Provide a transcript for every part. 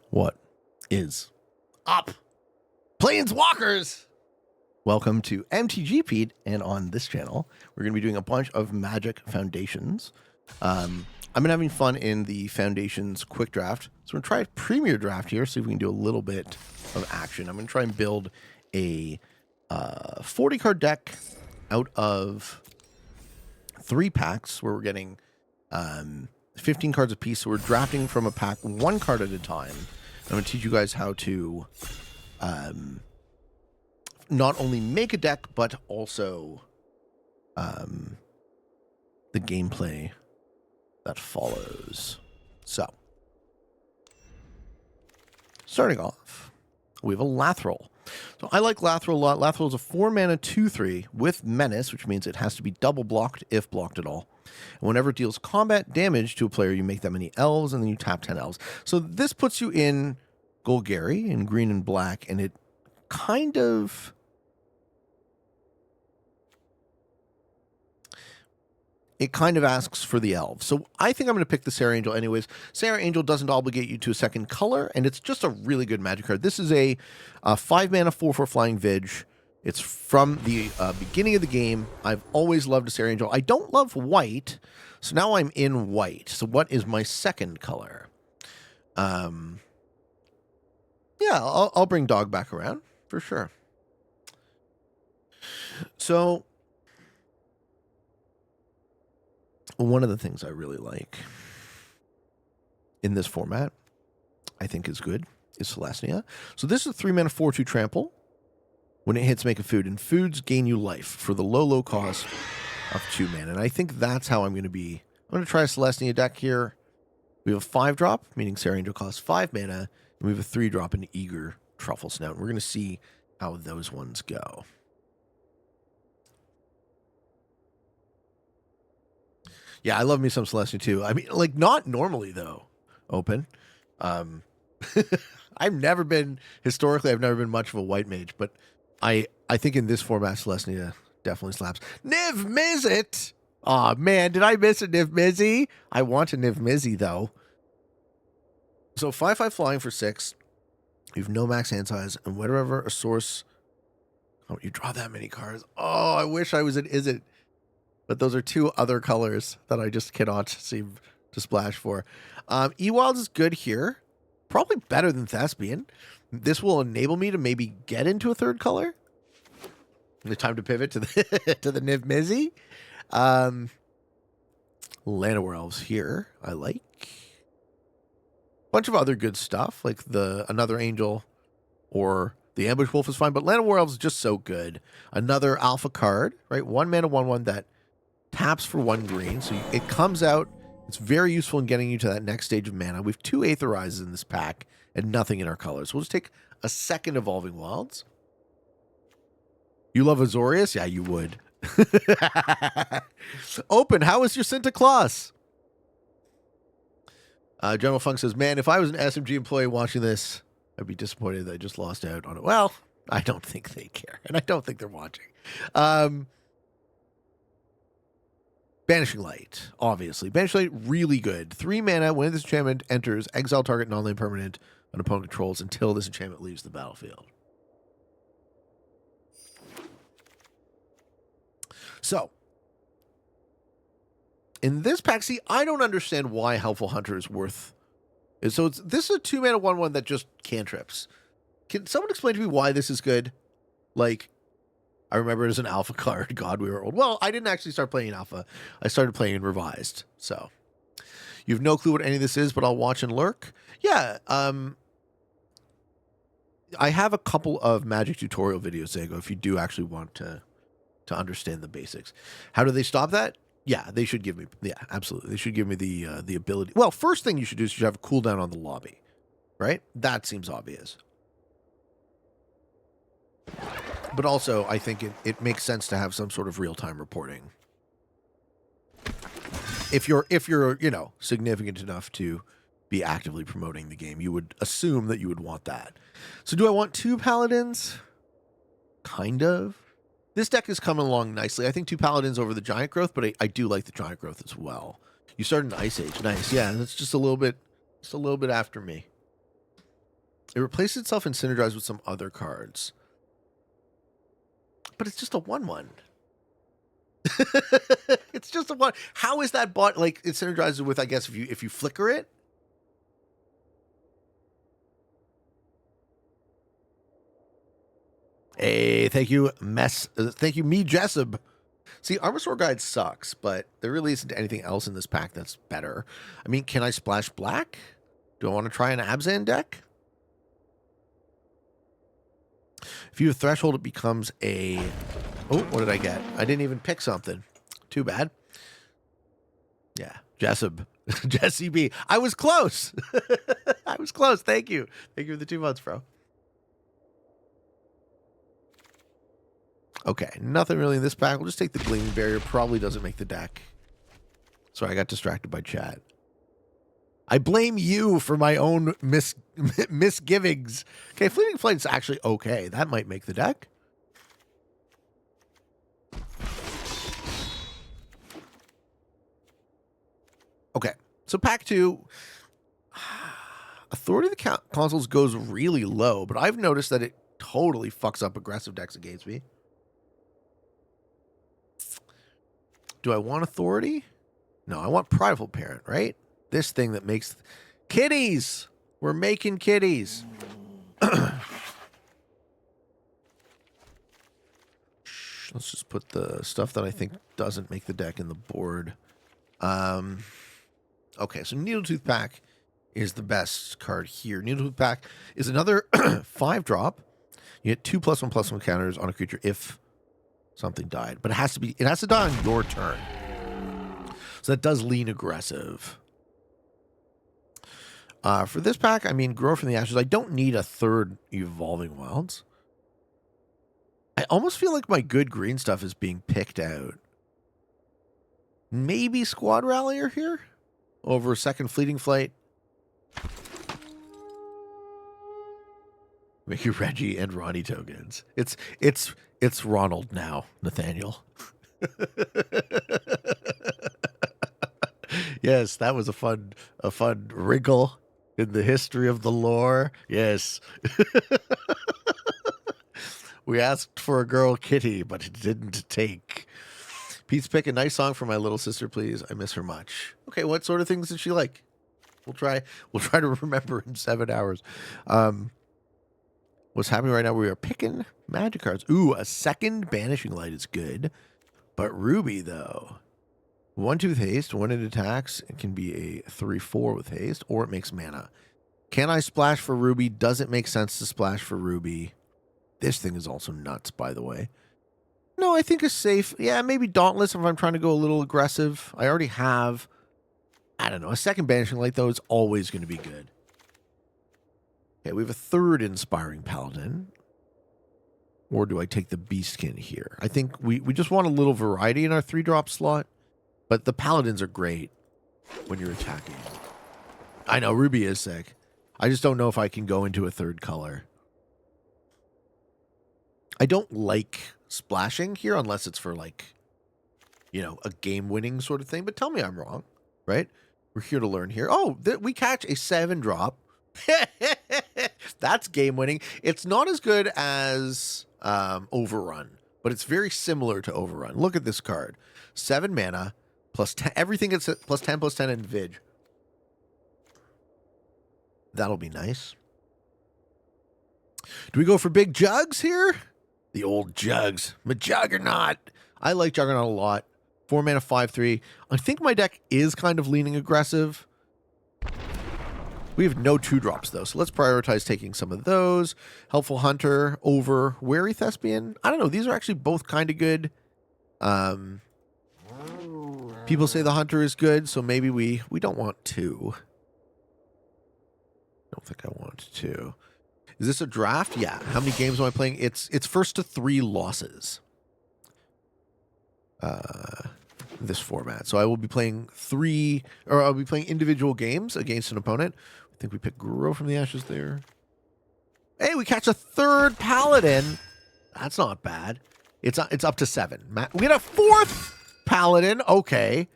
What is up, Planeswalkers? Welcome to MTG Pete, and on this channel, we're going to be doing a bunch of Magic Foundations. I've been having fun in the Foundations quick draft, so we're going to try a Premier draft here, see if we can do a little bit of action. I'm going to try and build a 40-card deck out of 3 packs, where we're getting 15 cards a piece, so we're drafting from a pack 1 card at a time. I'm going to teach you guys how to not only make a deck, but also the gameplay that follows. So, starting off, we have a Lathril. So I like Lathril a lot. Lathril is a 4-mana 2/3 with Menace, which means it has to be double blocked if blocked at all. And whenever it deals combat damage to a player, you make that many elves, and then you tap 10 elves. So this puts you in Golgari in green and black, and it kind of... asks for the elves. So I think I'm going to pick the Serra Angel anyways. Serra Angel doesn't obligate you to a second color, and it's just a really good Magic card. This is a 5-mana 4/4 flying Vig. It's from the beginning of the game. I've always loved a Serra Angel. I don't love white, so now I'm in white. So what is my second color? Yeah, I'll bring Dog back around for sure. So one of the things I really like in this format, I think is good, is Celestia. So this is a 3-mana 4/2 trample. When it hits, make a food, and foods gain you life for the low cost of 2 mana. And I think that's how I'm going to be. I'm going to try a Celestia deck here. We have a 5-drop, meaning Serra Angel costs 5 mana, and we have a 3-drop in Eager Truffle Snout. We're going to see how those ones go. Yeah, I love me some Celestia too. I mean, like, not normally though. Open. I've never been much of a white mage, but I think in this format, Celestia definitely slaps. Niv Mizzet! Aw, man, did I miss a Niv Mizzy? I want a Niv Mizzy, though. So 5/5 flying for 6. You have no max hand size, and whenever a source... Oh, you draw that many cards. Oh, I wish I was an Izzet. But those are 2 other colors that I just cannot seem to splash for. Ewild is good here. Probably better than Thespian. This will enable me to maybe get into a 3rd color. The time to pivot to the to the Niv Mizzy. Llanowar Elves here, I like. Bunch of other good stuff, like another Angel or the Ambush Wolf is fine, but Llanowar Elves is just so good. Another alpha card, right? 1 mana 1/1 that taps for 1 green. So it comes out. It's very useful in getting you to that next stage of mana. We have 2 Aetherizes in this pack and nothing in our colors. We'll just take a second Evolving Wilds. You love Azorius? Yeah, you would. Open, how is your Santa Claus? General Funk says, man, if I was an SMG employee watching this, I'd be disappointed that I just lost out on it. Well, I don't think they care, and I don't think they're watching. Banishing Light, obviously. Banishing Light, really good. 3 mana, when this enchantment enters, exile target non-land permanent an opponent controls until this enchantment leaves the battlefield. So, in this pack, see, I don't understand why Helpful Hunter is worth... So this is a 2 mana 1/1 that just cantrips. Can someone explain to me why this is good? Like... I remember it as an alpha card. God, we were old. Well, I didn't actually start playing alpha. I started playing in revised. So you have no clue what any of this is, but I'll watch and lurk. Yeah. I have a couple of Magic tutorial videos, Zago, if you do actually want to understand the basics. How do they stop that? Yeah, they should give me. Yeah, absolutely. They should give me the ability. Well, first thing you should do is you should have a cooldown on the lobby, right? That seems obvious. But also, I think it makes sense to have some sort of real-time reporting. If you're significant enough to be actively promoting the game, you would assume that you would want that. So do I want 2 Paladins? Kind of. This deck is coming along nicely. I think 2 Paladins over the Giant Growth, but I do like the Giant Growth as well. You started an Ice Age. Nice. Yeah, that's just a little bit after me. It replaces itself and synergizes with some other cards. But it's just a 1/1. It's just a 1. How is that bought? Like, it synergizes with, I guess, if you flicker it? Hey, thank you, thank you, me, Jessup. See, Armosaur Guide sucks, but there really isn't anything else in this pack that's better. I mean, can I splash black? Do I want to try an Abzan deck? If you have Threshold, it becomes a... Oh, what did I get? I didn't even pick something. Too bad. Yeah, Jessup. Jesse B. I was close. I was close. Thank you. Thank you for the 2 months, bro. Okay, nothing really in this pack. We'll just take the Gleaming Barrier. Probably doesn't make the deck. Sorry, I got distracted by chat. I blame you for my own misgivings. Okay, Fleeting Flight's actually okay. That might make the deck. Okay, so pack 2. Authority of the Consoles goes really low, but I've noticed that it totally fucks up aggressive decks against me. Do I want Authority? No, I want Prideful Parent, right? This thing that makes kitties. We're making kitties. Let's just put the stuff that I think doesn't make the deck in the board. Okay, so Needletooth Pack is the best card here. Needletooth Pack is another 5-drop. You get 2+1/+1 counters on a creature if something died, but it has to die on your turn. So that does lean aggressive. For this pack, I mean, Grow from the Ashes. I don't need a 3rd Evolving Wilds. I almost feel like my good green stuff is being picked out. Maybe Squad Rallier here over 2nd Fleeting Flight. Mickey, Reggie, and Ronnie tokens. It's Ronald now, Nathaniel. Yes, that was a fun wrinkle in the history of the lore. Yes. We asked for a girl kitty, but it didn't take. Pete's pick a nice song for my little sister, please. I miss her much. Okay, what sort of things did she like? We'll try to remember in 7 hours. What's happening right now? We are picking magic cards. Ooh, a 2nd Banishing Light is good. But Ruby, though. 1/2 with haste. When it attacks, it can be a 3/4 with haste, or it makes mana. Can I splash for Ruby? Does it make sense to splash for Ruby? This thing is also nuts, by the way. No, I think it's safe. Yeah, maybe Dauntless if I'm trying to go a little aggressive. I already have, I don't know, a 2nd Banishing Light, though, is always going to be good. Okay, we have a 3rd Inspiring Paladin. Or do I take the Beastkin here? I think we just want a little variety in our 3-drop slot. But the Paladins are great when you're attacking. I know, Ruby is sick. I just don't know if I can go into a 3rd color. I don't like splashing here unless it's for, like, you know, a game-winning sort of thing. But tell me I'm wrong, right? We're here to learn here. Oh, we catch a 7-drop. That's game-winning. It's not as good as Overrun, but it's very similar to Overrun. Look at this card. 7 mana, plus 10, everything gets plus 10 in Vig. That'll be nice. Do we go for big jugs here? The old jugs. Majuggernaut. I like Juggernaut a lot. 4 mana, 5/3. I think my deck is kind of leaning aggressive. We have no 2-drops, though, so let's prioritize taking some of those. Helpful Hunter over Wary Thespian. I don't know. These are actually both kind of good. People say the Hunter is good, so maybe we don't want 2. I don't think I want 2. Is this a draft? Yeah. How many games am I playing? It's first to 3 losses. This format. So I will be playing I'll be playing individual games against an opponent. I think we pick Grow from the Ashes there. Hey, we catch a 3rd Paladin. That's not bad. It's up to 7. We get a 4th Paladin. Okay.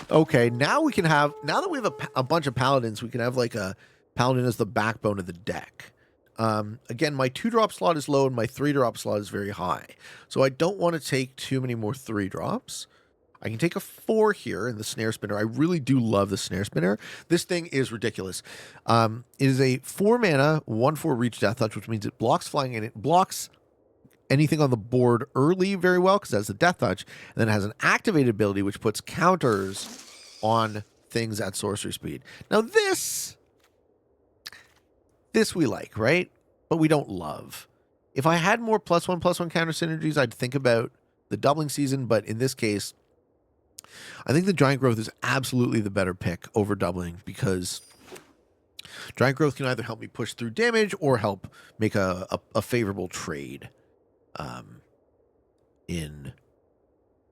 Okay, now that we have a bunch of Paladins, we can have like a Paladin as the backbone of the deck. Again, my 2-drop slot is low and my 3-drop slot is very high. So I don't want to take too many more 3-drops. I can take a 4 here in the snare spinner. I really do love the snare spinner. This thing is ridiculous. It is a 4 mana, 1/4 reach death touch, which means it blocks flying and it blocks anything on the board early very well because it has the death touch. And then it has an activated ability which puts counters on things at sorcery speed. Now this we like, right? But we don't love. If I had more +1/+1 counter synergies, I'd think about the doubling season, but in this case, I think the Giant Growth is absolutely the better pick over doubling because Giant Growth can either help me push through damage or help make a favorable trade in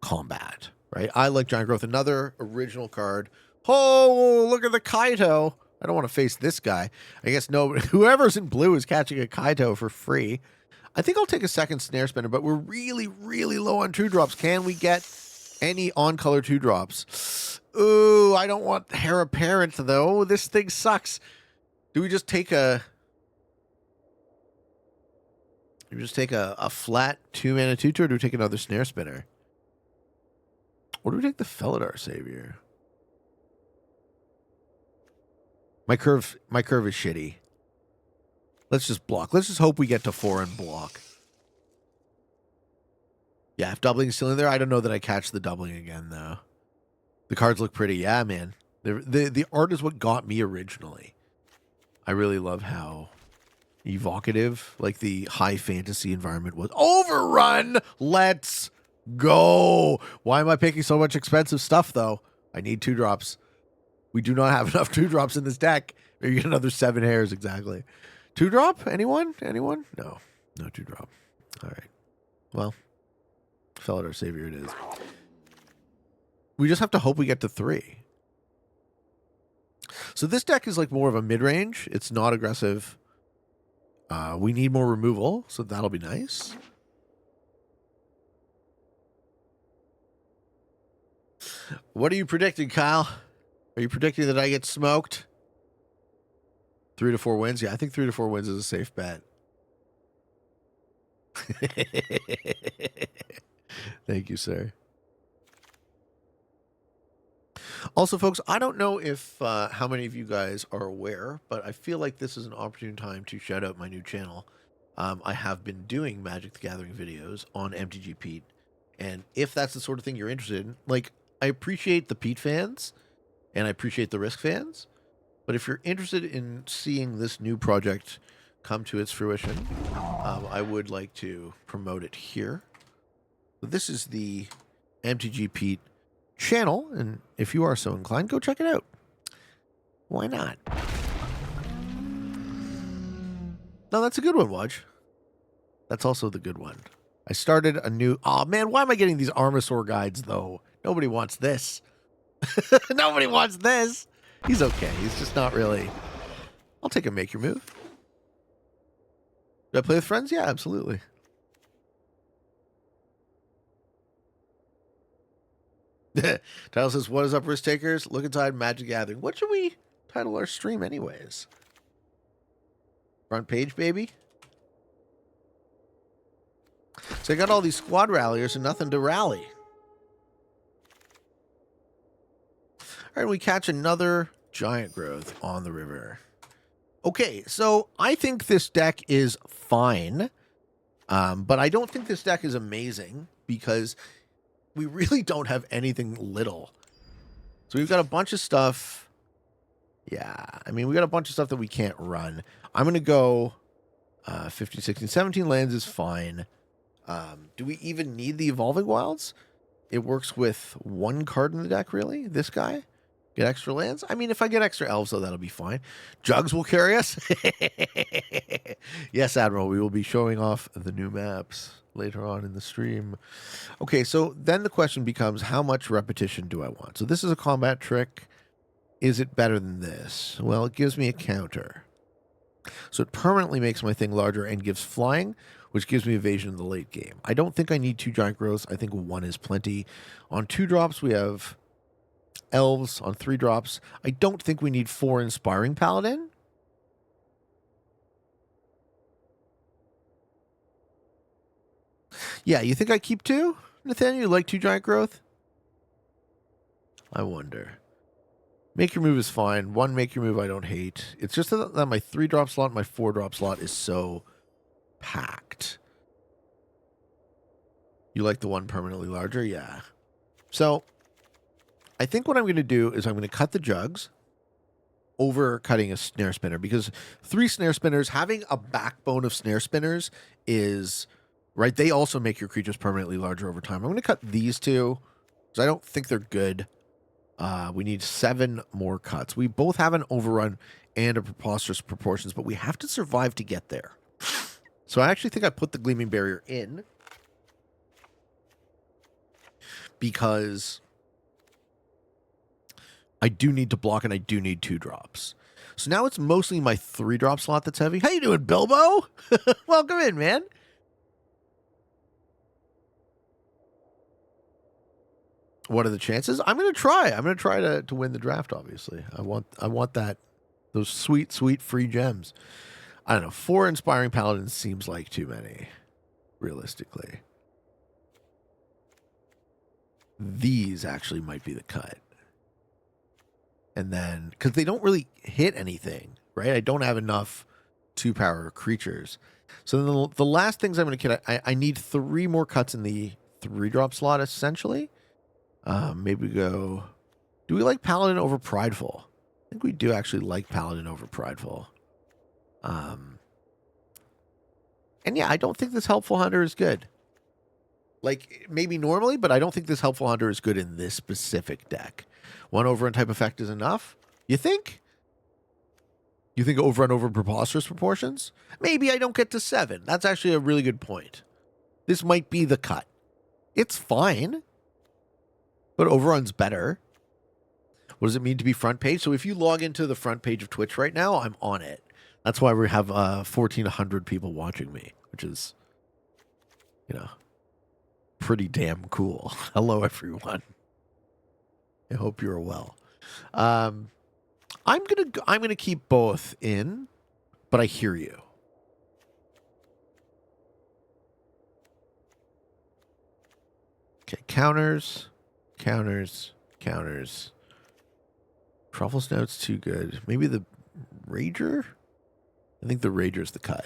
combat, right? I like Giant Growth. Another original card. Oh, look at the Kaito. I don't want to face this guy. I guess no, whoever's in blue is catching a Kaito for free. I think I'll take a second Snare Spinner, but we're really, really low on 2-drops. Can we get any on-color 2-drops? Ooh, I don't want Heir Apparent, though. This thing sucks. Do we just take a... Do we just take a flat 2-mana 2-2, or do we take another Snare Spinner? Or do we take the Felidar Savior? My curve is shitty. Let's just block. Let's just hope we get to 4 and block. Yeah, if doubling is still in there, I don't know that I catch the doubling again, though. The cards look pretty. Yeah, man. The art is what got me originally. I really love how evocative, like the high fantasy environment was. Overrun! Let's go! Why am I picking so much expensive stuff, though? I need 2-drops. We do not have enough 2-drops in this deck. Maybe get another 7 hairs, exactly. 2-drop? Anyone? Anyone? No. No 2-drop. All right. Well, Felidar Savior it is. We just have to hope we get to 3. So this deck is like more of a mid-range. It's not aggressive. We need more removal, so that'll be nice. What are you predicting, Kyle? Are you predicting that I get smoked? 3 to 4 wins? Yeah, I think 3 to 4 wins is a safe bet. Thank you, sir. Also, folks, I don't know if how many of you guys are aware, but I feel like this is an opportune time to shout out my new channel. I have been doing Magic the Gathering videos on MTG Pete, and if that's the sort of thing you're interested in, like, I appreciate the Pete fans, and I appreciate the Risk fans, but if you're interested in seeing this new project come to its fruition, I would like to promote it here. This is the MTG Pete channel, and if you are so inclined, go check it out. Why not? No, that's a good one, Waj. That's also the good one. I started a new... Oh, man, why am I getting these Armasaur guides, though? Nobody wants this. Nobody wants this. He's okay. He's just not really... I'll take a Make Your Move. Do I play with friends? Yeah, absolutely. Title says, what is up, risk takers? Look inside Magic Gathering. What should we title our stream anyways? Front page, baby? So I got all these squad ralliers and nothing to rally. All right, we catch another Giant Growth on the river. Okay, so I think this deck is fine, but I don't think this deck is amazing because we really don't have anything little. So we've got a bunch of stuff. Yeah, I mean, we got a bunch of stuff that we can't run. I'm going to go 15, 16, 17 lands is fine. Do we even need the Evolving Wilds? It works with 1 card in the deck, really? This guy? Get extra lands? I mean, if I get extra elves, though, that'll be fine. Jugs will carry us? Yes, Admiral, we will be showing off the new maps later on in the stream. Okay, so then the question becomes, how much repetition do I want? So this is a combat trick. Is it better than this? Well, it gives me a counter. So it permanently makes my thing larger and gives flying, which gives me evasion in the late game. I don't think I need 2 Giant Growths. I think 1 is plenty. On 2-drops, we have elves. On 3-drops, I don't think we need 4 Inspiring Paladin. Yeah, you think I keep 2? Nathaniel, you like 2 giant growth? I wonder. Make your move is fine. 1 make your move I don't hate. It's just that my 3-drop slot and my 4-drop slot is so packed. You like the 1 permanently larger? Yeah. So, I think what I'm going to do is I'm going to cut the jugs over cutting a snare spinner, because 3 snare spinners, having a backbone of snare spinners is, right, they also make your creatures permanently larger over time. I'm going to cut these 2 because I don't think they're good. We need 7 more cuts. We both have an overrun and a preposterous proportions, but we have to survive to get there. So I actually think I put the Gleaming Barrier in because I do need to block and I do need 2 drops. So now it's mostly my 3-drop slot that's heavy. How you doing, Bilbo? Welcome in, man. What are the chances? I'm going to try. I'm going to try to win the draft, obviously. I want those sweet, sweet free gems. I don't know. 4 Inspiring Paladins seems like too many, realistically. These actually might be the cut. And then, because they don't really hit anything, right? I don't have enough 2-power creatures. So then the last things I'm going to get, I need 3 more cuts in the 3-drop slot, essentially. Maybe go... Do we like Paladin over Prideful? I think we do actually like Paladin over Prideful. And yeah, I don't think this Helpful Hunter is good. Like, maybe normally, but I don't think this Helpful Hunter is good in this specific deck. 1 overrun type effect is enough? You think? You think overrun over Preposterous proportions? Maybe I don't get to 7. That's actually a really good point. This might be the cut. It's fine, but overrun's better. What does it mean to be front page? So if you log into the front page of Twitch right now, I'm on it. That's why we have 1,400 people watching me, which is, you know, pretty damn cool. Hello, everyone. I hope you're well. I'm gonna keep both in, but I hear you. Okay, counters. Truffle Snout's too good. Maybe the Rager? I think the Rager's the cut.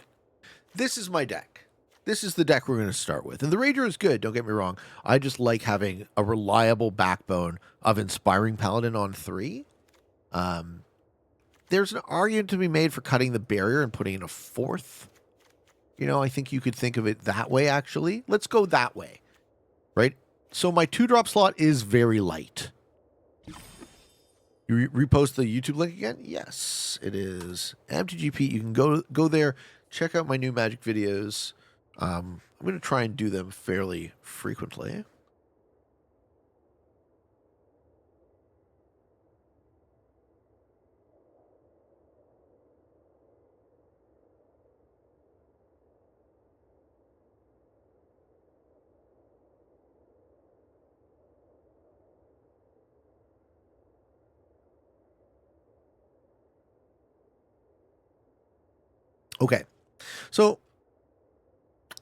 This is my deck. This is the deck we're going to start with. And the Rager is good, don't get me wrong. I just like having a reliable backbone of Inspiring Paladin on 3. There's an argument to be made for cutting the barrier and putting in a 4th. You know, I think you could think of it that way, actually. Let's go that way, right? So my 2-drop slot is very light. You repost the YouTube link again? Yes, it is. MTGP, you can go there, check out my new Magic videos. I'm going to try and do them fairly frequently. Okay, so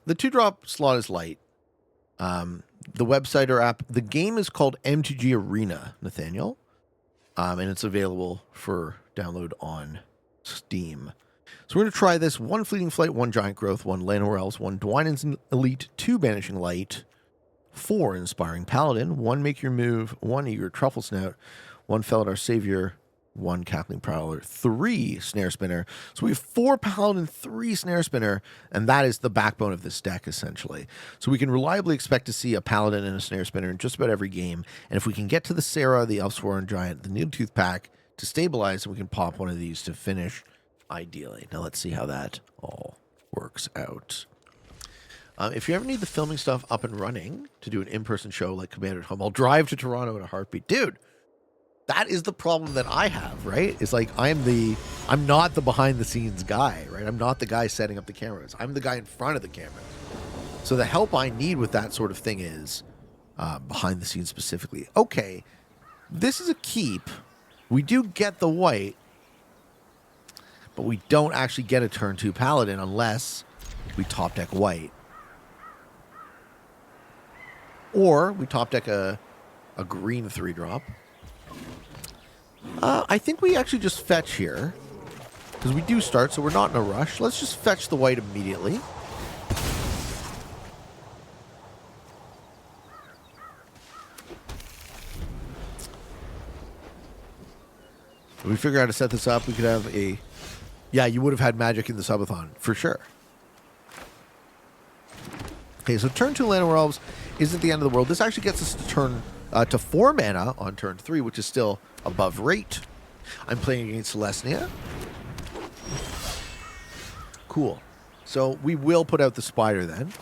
the 2-drop slot is light. The website or app, the game is called MTG Arena, Nathaniel, and it's available for download on Steam. So we're going to try this. 1 Fleeting Flight, 1 Giant Growth, 1 Llanowar Elves, 1 Dwynen's Elite, 2 Banishing Light, 4 Inspiring Paladin, 1 Make Your Move, 1 Eager Truffle Snout, 1 Felidar Savior, 1 Cackling Prowler, 3 Snare Spinner. So we have 4 Paladin, 3 Snare Spinner, and that is the backbone of this deck, essentially. So we can reliably expect to see a Paladin and a Snare Spinner in just about every game. And if we can get to the Sarah, the Elfswarm Giant, the Needletooth pack to stabilize, we can pop one of these to finish, ideally. Now let's see how that all works out. If you ever need the filming stuff up and running to do an in-person show like Commander at Home, I'll drive to Toronto in a heartbeat. Dude! That is the problem that I have, right? It's like I'm not the behind the scenes guy, right? I'm not the guy setting up the cameras. I'm the guy in front of the cameras. So the help I need with that sort of thing is behind the scenes specifically. Okay, this is a keep. We do get the white, but we don't actually get a turn 2 Paladin unless we top deck white. Or we top deck a green 3-drop. I think we actually just fetch here. Because we do start, so we're not in a rush. Let's just fetch the white immediately. If we figure out how to set this up, we could have a... Yeah, you would have had magic in the subathon, for sure. Okay, so turn 2 Land Elves isn't the end of the world. This actually gets us to turn to 4 mana on turn 3, which is still above rate. I'm playing against Celestia. Cool. So we will put out the spider then.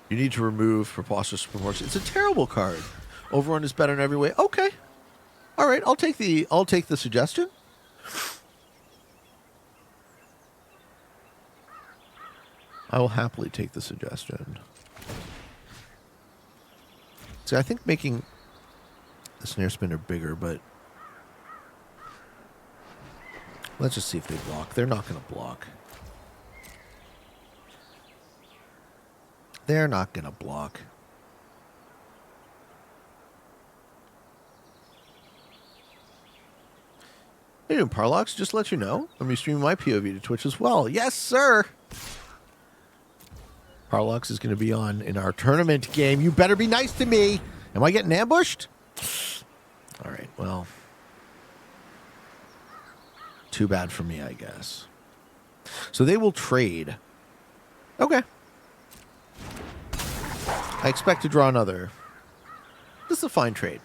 You need to remove Preposterous Proportions. It's a terrible card. Overrun is better in every way. Okay. All right, I'll take the suggestion. I will happily take the suggestion. See, I think making the Snare Spinner bigger, but let's just see if they block. They're not going to block. They're not going to block. How you doing, Parlox? Just to let you know, I'm be streaming my POV to Twitch as well. Yes, sir! Parlox is going to be on in our tournament game. You better be nice to me! Am I getting ambushed? All right, well. Too bad for me, I guess. So they will trade. Okay. I expect to draw another. This is a fine trade.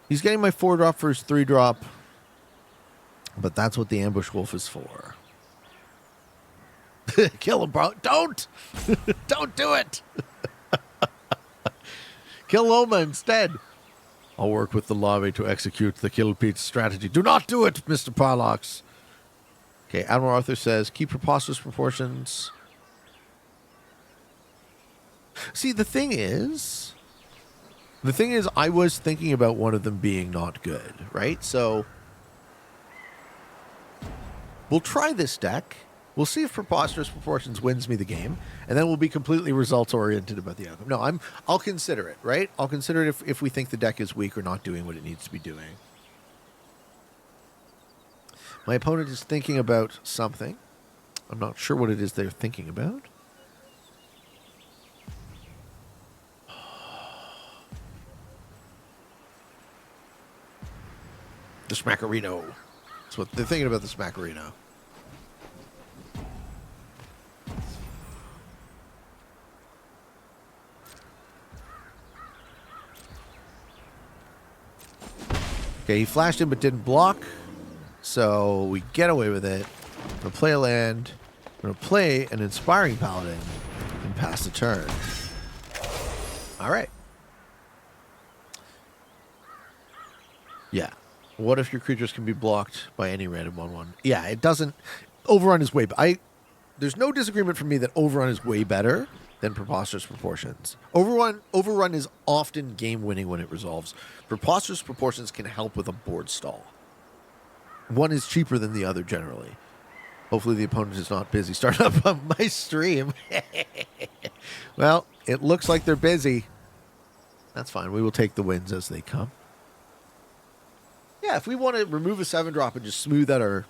He's getting my 4-drop for his 3-drop. But that's what the Ambush Wolf is for. Kill him, bro. Don't! Don't do it! Kill Loma instead. I'll work with the lobby to execute the Kill Pete strategy. Do not do it, Mr. Parlox. Okay, Admiral Arthur says, keep Preposterous Proportions. See, the thing is, I was thinking about one of them being not good, right? So we'll try this deck. We'll see if Preposterous Proportions wins me the game, and then we'll be completely results-oriented about the outcome. No, I'll consider it, right? I'll consider it if we think the deck is weak or not doing what it needs to be doing. My opponent is thinking about something. I'm not sure what it is they're thinking about. The Smackarino. That's what they're thinking about, the Smackarino. Okay, he flashed in but didn't block. So we get away with it. I'm going to play a land. I'm going to play an Inspiring Paladin and pass the turn. All right. Yeah. What if your creatures can be blocked by any random 1/1? Yeah, it doesn't. Overrun is way better. There's no disagreement from me that Overrun is way better than Preposterous Proportions. Overrun is often game-winning when it resolves. Preposterous Proportions can help with a board stall. One is cheaper than the other generally. Hopefully the opponent is not busy starting up on my stream. Well, it looks like they're busy. That's fine. We will take the wins as they come. Yeah, if we want to remove a 7-drop and just smooth out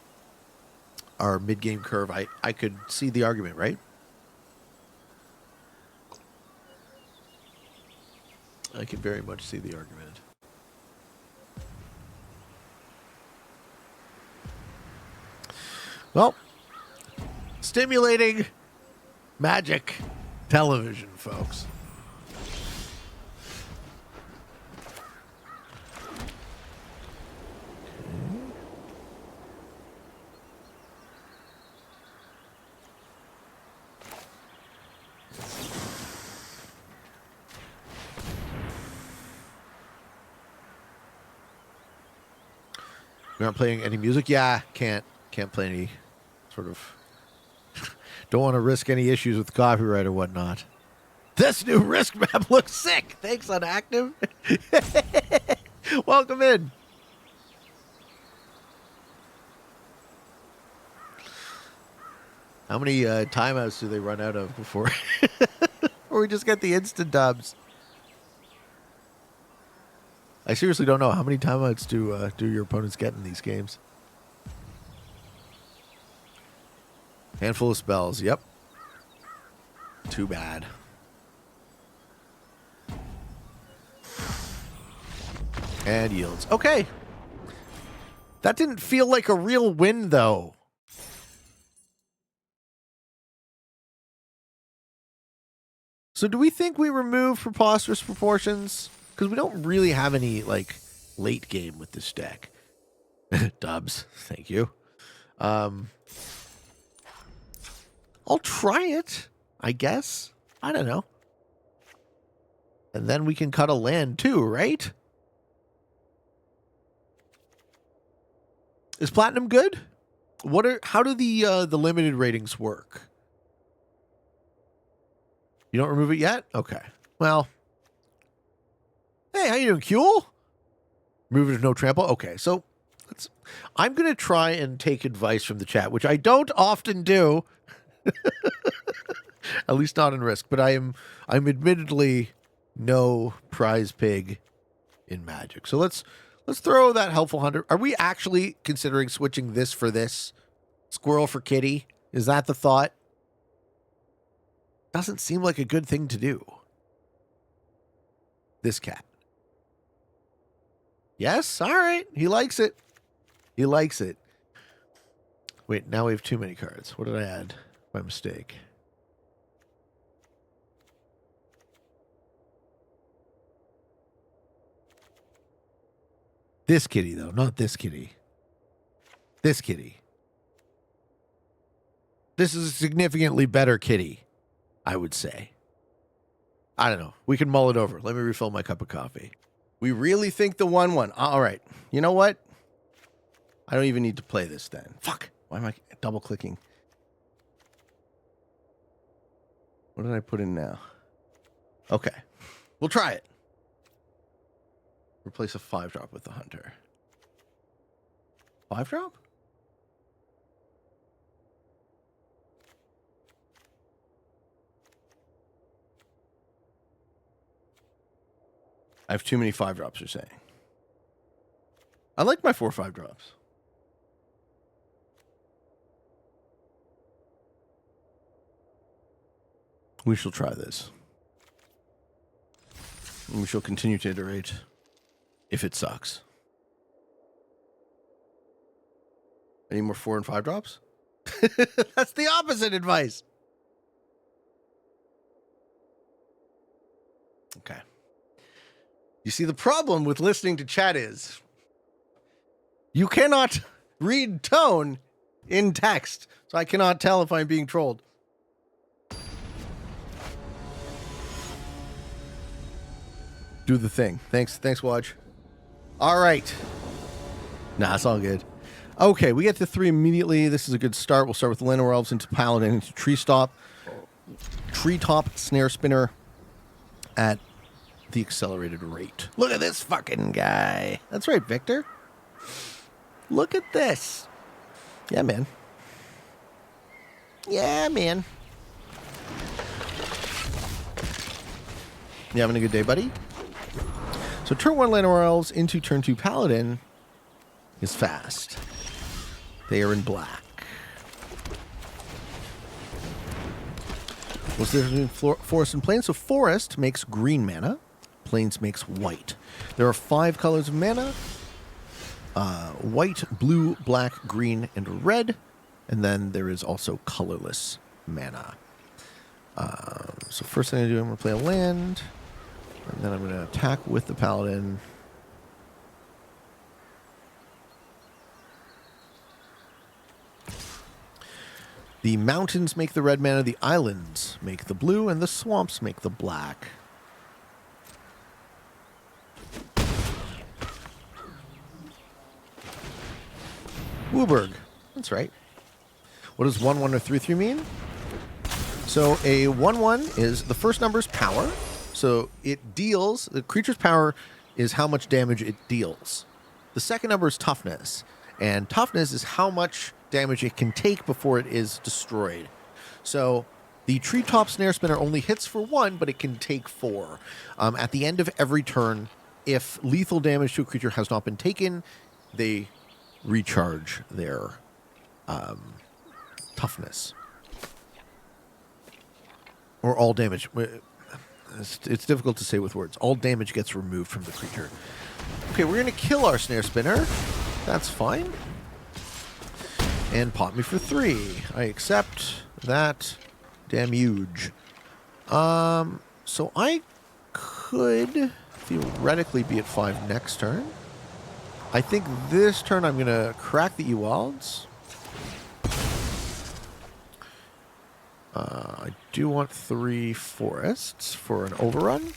our mid-game curve, I could see the argument, right? I can very much see the argument. Well, stimulating magic television, folks. You're not playing any music? Yeah, can't play any sort of... Don't want to risk any issues with copyright or whatnot. This new risk map looks sick! Thanks, Unactive! Welcome in. How many timeouts do they run out of before, or we just get the instant dubs? I seriously don't know. How many timeouts do your opponents get in these games? Handful of spells. Yep. Too bad. And yields. Okay. That didn't feel like a real win, though. So do we think we remove Preposterous Proportions? Because we don't really have any, like, late game with this deck. Dubs. Thank you. I'll try it, I guess. I don't know. And then we can cut a land, too, right? Is Platinum good? How do the limited ratings work? You don't remove it yet? Okay. Well. Hey, how you doing, Kuehl? Remove it if no trample? Okay, so I'm going to try and take advice from the chat, which I don't often do. At least not in Risk, but I'm admittedly no prize pig in Magic. So let's throw that Helpful Hunter. Are we actually considering switching this for this? Squirrel for kitty? Is that the thought? Doesn't seem like a good thing to do. This cat. Yes? All right. He likes it. He likes it. Wait, now we have too many cards. What did I add by mistake? This kitty, though. Not this kitty. This kitty. This is a significantly better kitty, I would say. I don't know. We can mull it over. Let me refill my cup of coffee. We really think the 1/1. All right. You know what? I don't even need to play this then. Fuck. Why am I double clicking? What did I put in now? Okay. We'll try it. Replace a 5-drop with the Hunter. 5-drop? I have too many 5-drops, you're saying. I like my 4 5-drops. We shall try this. And we shall continue to iterate if it sucks. Any more 4 and 5-drops? That's the opposite advice. Okay. You see, the problem with listening to chat is you cannot read tone in text, so I cannot tell if I'm being trolled. Do the thing. Thanks, Watch. All right. Nah, it's all good. Okay, we get to 3 immediately. This is a good start. We'll start with Llanowar Elves into Paladin into Treetop Snare Spinner at the accelerated rate. Look at this fucking guy. That's right, Victor. Look at this. Yeah, man. Yeah, man. You having a good day, buddy? So turn 1 Llanowar Elves into turn 2 Paladin is fast. They are in black. What's the difference between forest and plains? So forest makes green mana. Plains makes white. There are 5 colors of mana. White, blue, black, green, and red. And then there is also colorless mana. So first thing I'm going to do, I'm going to play a land. And then I'm going to attack with the Paladin. The mountains make the red mana, the islands make the blue, and the swamps make the black. Wooburg. That's right. What does 1/1 or 3/3 mean? So a 1/1 is the first number is power. So it deals, the creature's power is how much damage it deals. The second number is toughness, and toughness is how much damage it can take before it is destroyed. So the treetop snare spinner only hits for 1, but it can take 4. At the end of every turn, if lethal damage to a creature has not been taken, they recharge their toughness. Or all damage. It's difficult to say with words. All damage gets removed from the creature. Okay, we're going to kill our snare spinner. That's fine. And pop me for 3. I accept that damage. So I could theoretically be at 5 next turn. I think this turn I'm going to crack the Ewalds. I do want 3 forests for an overrun.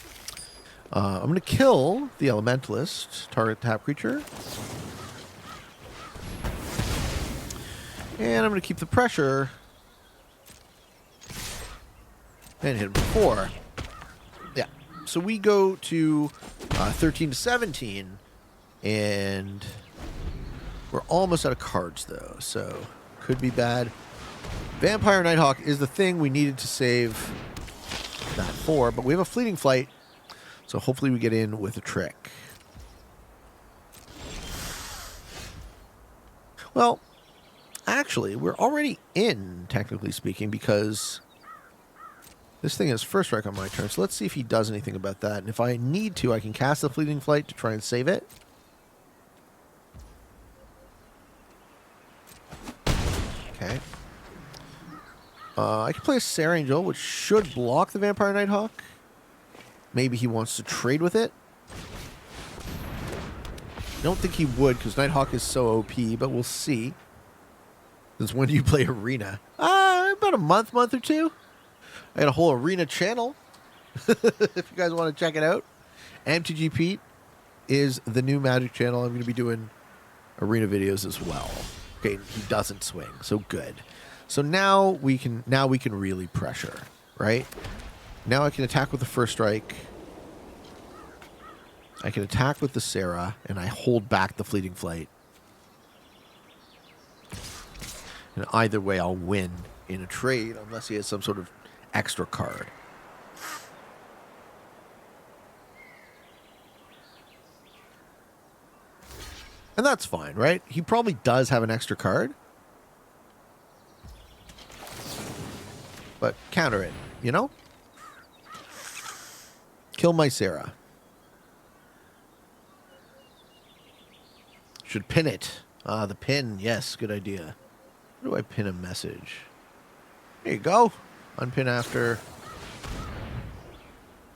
I'm going to kill the Elementalist, target tap creature. And I'm going to keep the pressure. And hit him for 4. Yeah. So we go to 13 to 17. And we're almost out of cards, though. So could be bad. Vampire Nighthawk is the thing we needed to save that for. But we have a Fleeting Flight. So hopefully we get in with a trick. Well, actually, we're already in, technically speaking, because this thing has first strike on my turn. So let's see if he does anything about that. And if I need to, I can cast the Fleeting Flight to try and save it. Okay. I can play a Sarah Angel, which should block the Vampire Nighthawk. Maybe he wants to trade with it. I don't think he would, because Nighthawk is so OP, but we'll see. Since when do you play Arena? About a month or two. I got a whole Arena channel. If you guys want to check it out. MTG Pete is the new Magic channel. I'm going to be doing Arena videos as well. Okay, he doesn't swing, so good. So now we can really pressure, right? Now I can attack with the first strike. I can attack with the Sarah, and I hold back the Fleeting Flight. And either way, I'll win in a trade, unless he has some sort of extra card. And that's fine, right? He probably does have an extra card. But counter it, you know? Kill my Sarah. Should pin it. Ah, the pin. Yes, good idea. Where do I pin a message? There you go. Unpin after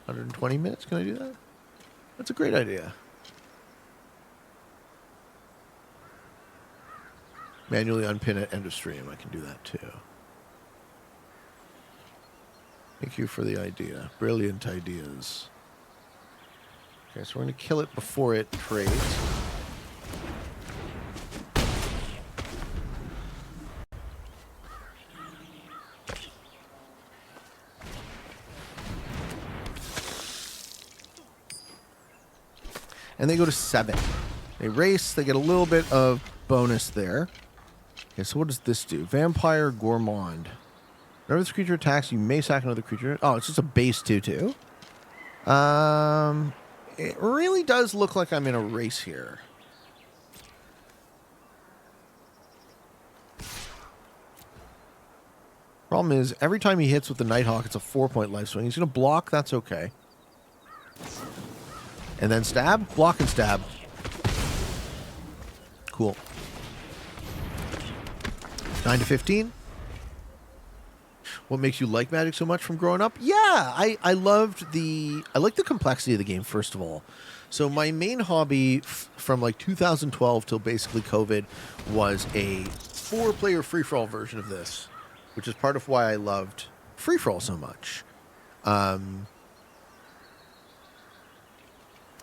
120 minutes. Can I do that? That's a great idea. Manually unpin at end of stream. I can do that too. Thank you for the idea. Brilliant ideas. Okay, so we're going to kill it before it trades. And they go to 7. They race. They get a little bit of bonus there. Okay, so what does this do? Vampire Gourmand. Whenever this creature attacks, you may sack another creature. Oh, it's just a base 2/2. It really does look like I'm in a race here. Problem is, every time he hits with the Nighthawk, it's a 4-point life swing. He's going to block. That's okay. And then stab. Block and stab. Cool. 9 to 15. What makes you like Magic so much from growing up? Yeah, I like the complexity of the game, first of all. So my main hobby from like 2012 till basically COVID was a 4-player free-for-all version of this, which is part of why I loved free-for-all so much. And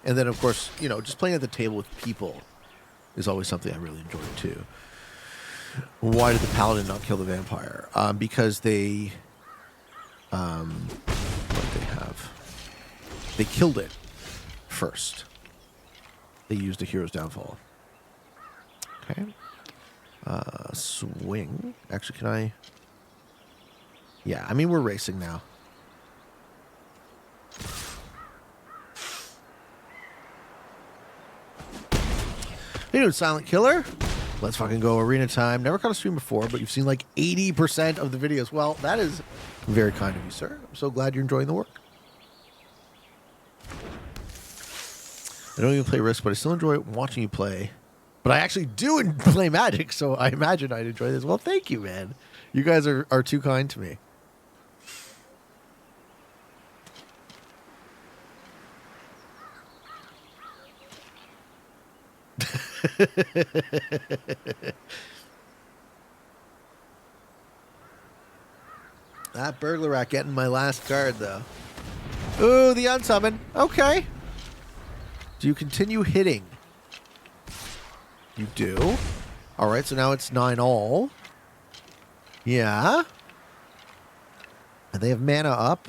then, of course, you know, just playing at the table with people is always something I really enjoyed too. Why did the Paladin not kill the Vampire? Because they... what did they have? They killed it first. they used a hero's downfall. Okay. Swing. Actually, can I? Yeah, I mean, we're racing now. You know, Silent Killer. Let's fucking go arena time. Never caught a stream before, but you've seen like 80% of the videos. Well, that is very kind of you, sir. I'm so glad you're enjoying the work. I don't even play Risk, but I still enjoy watching you play. But I actually do play Magic, so I imagine I'd enjoy this. Well, thank you, man. You guys are too kind to me. That burglar rat getting my last card, though. Ooh, the unsummon. Okay. Do you continue hitting? You do. All right, so now it's 9 all. Yeah. And they have mana up.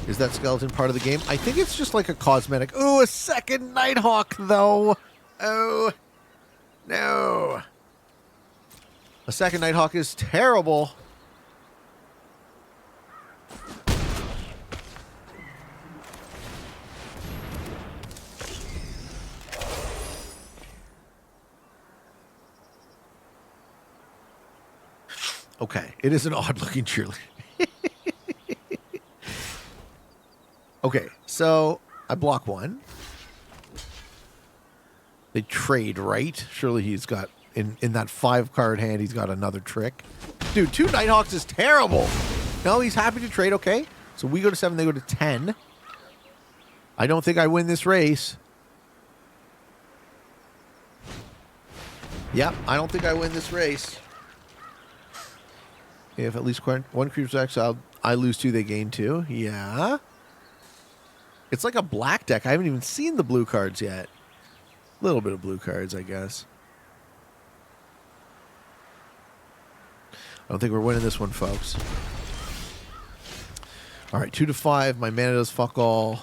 Is that skeleton part of the game? I think it's just like a cosmetic. Ooh, a second Nighthawk, though. Oh, no. A second Nighthawk is terrible. Okay, it is an odd-looking cheerleader. Okay, so I block one. They trade, right? Surely he's got, in that 5-card hand, he's got another trick. Dude, 2 Nighthawks is terrible. No, he's happy to trade, okay. So we go to 7, they go to 10. I don't think I win this race. Yep, I don't think I win this race. If at least one creature's exiled, I lose 2, they gain 2. Yeah. It's like a black deck. I haven't even seen the blue cards yet. A little bit of blue cards, I guess. I don't think we're winning this one, folks. All right, 2 to 5. My mana does fuck all.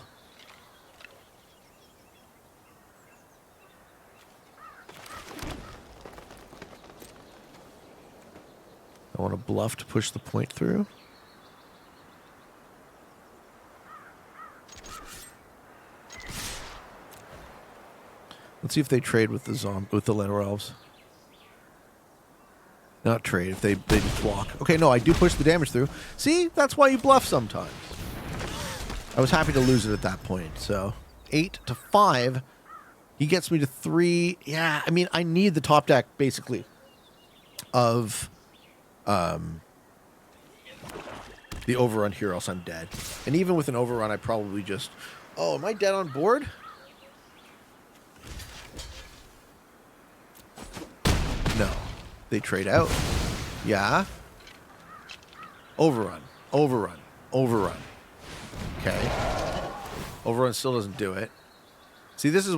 I want to bluff to push the point through. Let's see if they trade with the Letter Elves. Not trade, if they just block. Okay, no, I do push the damage through. See? That's why you bluff sometimes. I was happy to lose it at that point. So, 8 to 5. He gets me to 3. Yeah, I mean, I need the top deck, basically, of the overrun here, else I'm dead. And even with an overrun, I probably just... Oh, am I dead on board? No. They trade out. Yeah. Overrun. Overrun. Overrun. Okay. Overrun still doesn't do it. See, this is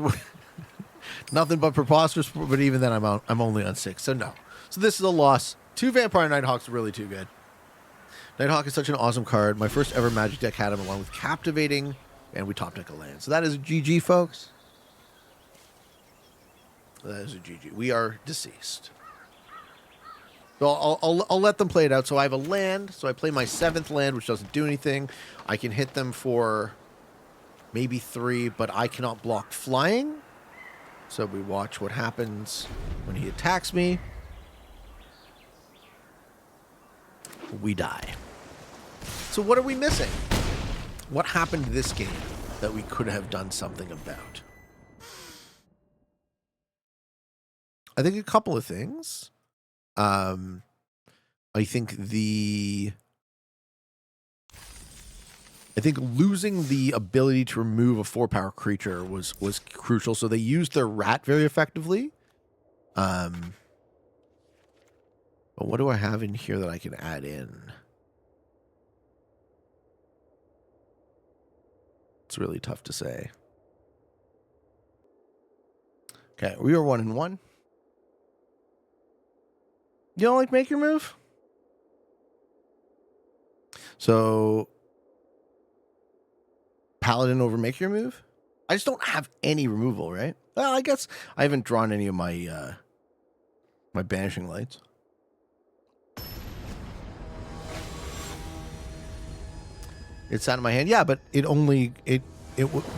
nothing but preposterous, but even then I'm only on 6, so no. So this is a loss. 2 Vampire Nighthawks are really too good. Nighthawk is such an awesome card. My first ever Magic deck had him along with Captivating, and we top deck a land. So that is a GG, folks. That is a GG. We are deceased. So I'll let them play it out. So I have a land. So I play my 7th land, which doesn't do anything. I can hit them for maybe 3, but I cannot block flying. So we watch what happens when he attacks me. We die. So what are we missing? What happened this game that we could have done something about? I think a couple of things. I think losing the ability to remove a 4-power creature was crucial. So they used their rat very effectively. But what do I have in here that I can add in? It's really tough to say. Okay, we are 1-1. You don't like make your move? So Paladin over Make Your Move? I just don't have any removal, right? Well, I guess I haven't drawn any of my my Banishing Lights. It sat in my hand. Yeah, but it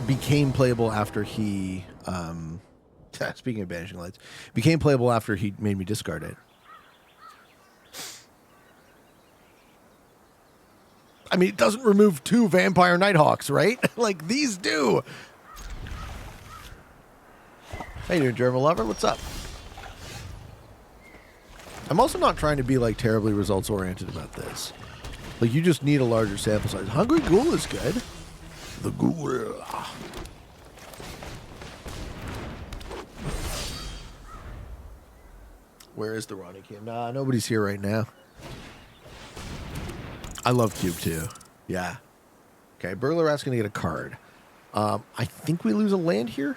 became playable after he... speaking of Banishing Lights, became playable after he made me discard it. I mean, it doesn't remove 2 Vampire Nighthawks, right? Like, these do. How you doing, German Lover? What's up? I'm also not trying to be, like, terribly results-oriented about this. Like, you just need a larger sample size. Hungry Ghoul is good. The Ghoul. Where is the Ronnie Cube? Nah, nobody's here right now. I love Cube too. Yeah. Okay, Burglar Rat's going to get a card. I think we lose a land here.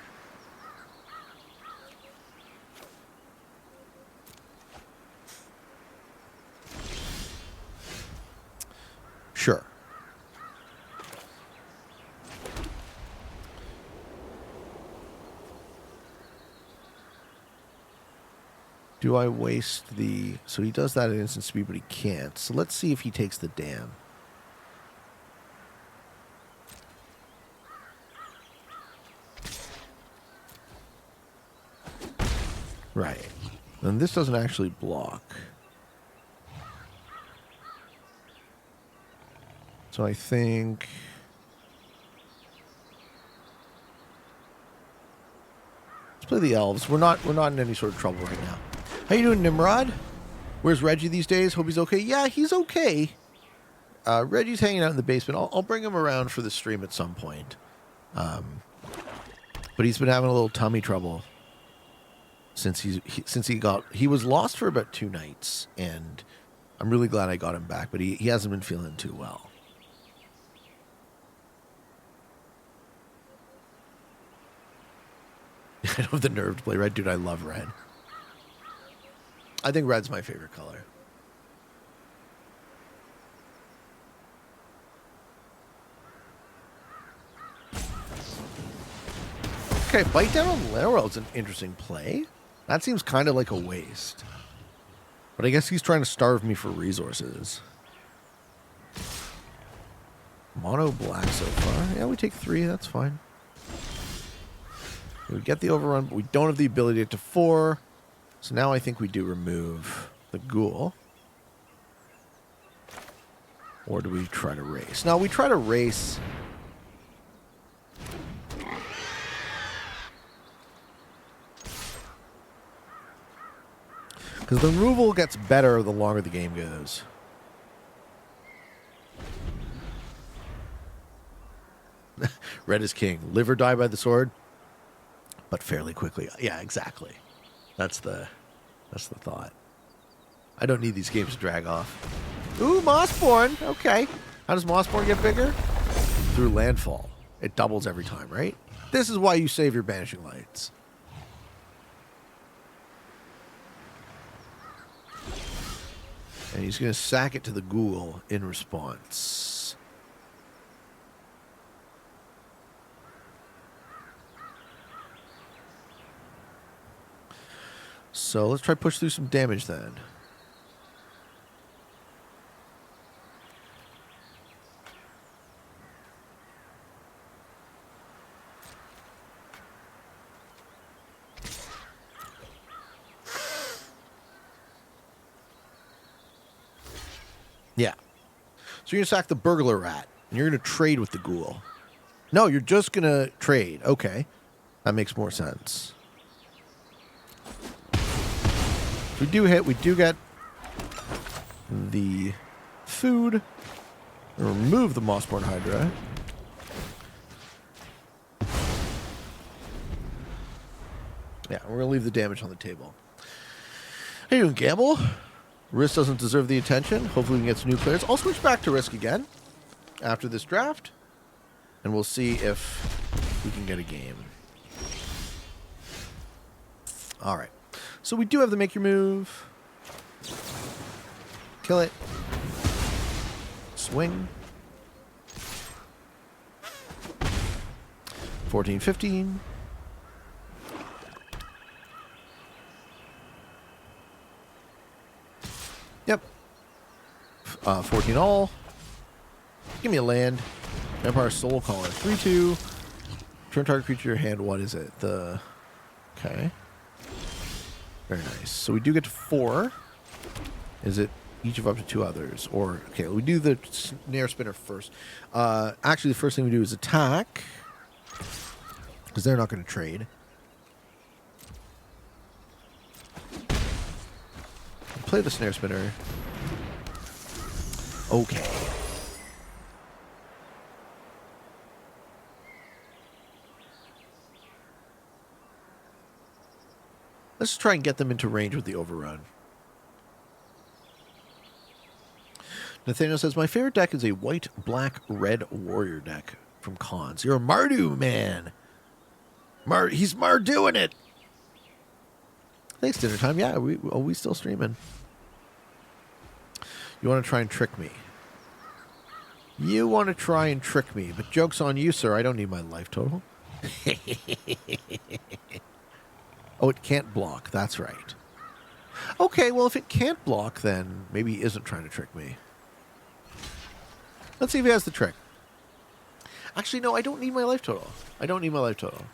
Sure. Do I waste the... So he does that at instant speed, but he can't. So let's see if he takes the dam. Right. And this doesn't actually block. So I think... Let's play the elves. We're not in any sort of trouble right now. How you doing, Nimrod? Where's Reggie these days? Hope he's okay. Yeah, he's okay. Reggie's hanging out in the basement. I'll bring him around for the stream at some point. But he's been having a little tummy trouble since he was lost for about 2 nights, and I'm really glad I got him back. But he hasn't been feeling too well. I don't have the nerve to play red, dude. I love red. I think red's my favorite color. Okay, bite down on Laurel's an interesting play. That seems kind of like a waste. But I guess he's trying to starve me for resources. Mono black so far. Yeah, we take 3. That's fine. We get the overrun, but we don't have the ability to get to 4. So now I think we do remove the ghoul. Or do we try to race? No, we try to race. Because the removal gets better the longer the game goes. Red is king. Live or die by the sword, but fairly quickly. Yeah, exactly. That's the thought. I don't need these games to drag off. Ooh, Mossborn. Okay. How does Mossborn get bigger? Through landfall. It doubles every time, right? This is why you save your Banishing Lights. And he's going to sack it to the ghoul in response. So let's try to push through some damage then. Yeah. So you're going to sack the Burglar Rat, and you're going to trade with the ghoul. No, you're just going to trade. Okay. That makes more sense. If we do hit, we do get the food. Remove the Mossborn Hydra. Yeah, we're going to leave the damage on the table. How you doing, Gamble? Risk doesn't deserve the attention. Hopefully we can get some new players. I'll switch back to Risk again after this draft, and we'll see if we can get a game. All right. So we do have the Make Your Move. Kill it. 14, 15. Yep. 14 all. Give me a land. Empire Soul Caller. 3-2. Turn target creature to your hand. What is it? Okay. Very nice. So we do get to 4. Is it each of up to 2 others? Or, okay, we do the snare spinner first. Actually, the first thing we do is attack. Because they're not going to trade. Play the snare spinner. Okay. Let's try and get them into range with the overrun. Nathaniel says, my favorite deck is a white, black, red warrior deck from Cons. You're a Mardu man. He's Marduing it. Thanks, dinner time. Yeah, we still streaming. You want to try and trick me? You want to try and trick me, but joke's on you, sir. I don't need my life total. Oh, it can't block. That's right. Okay, well, if it can't block, then maybe he isn't trying to trick me. Let's see if he has the trick. Actually, no, I don't need my life total. I don't need my life total.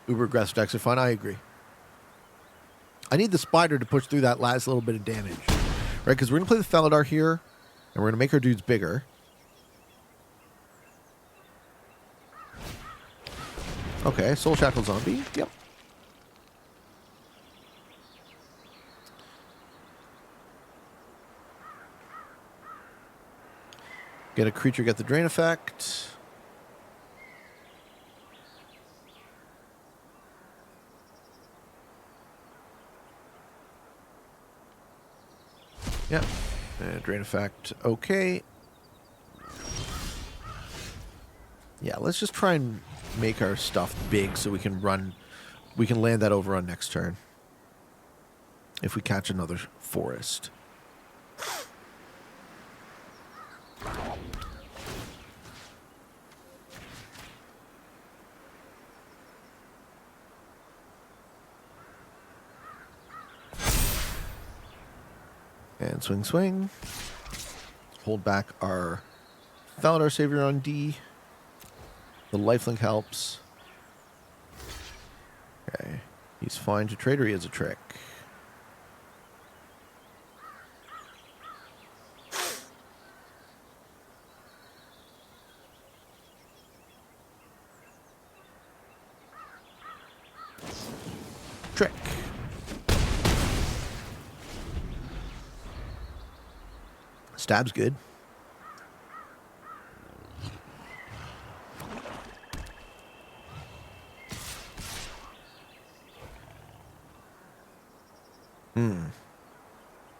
Uber aggressive decks are fun. I agree. I need the spider to push through that last little bit of damage. Right, because we're going to play the Felidar here, and we're going to make our dudes bigger. Okay, Soul Shackle Zombie. Yep. Get a creature, get the drain effect. Yep. Drain effect. Okay. Yeah, let's just try and make our stuff big so we can land that over on next turn. If we catch another forest. And swing, swing. Hold back our Felidar Savior on D. The lifelink helps. Okay. He's fine to trade, or he has a trick. Trick. Stab's good.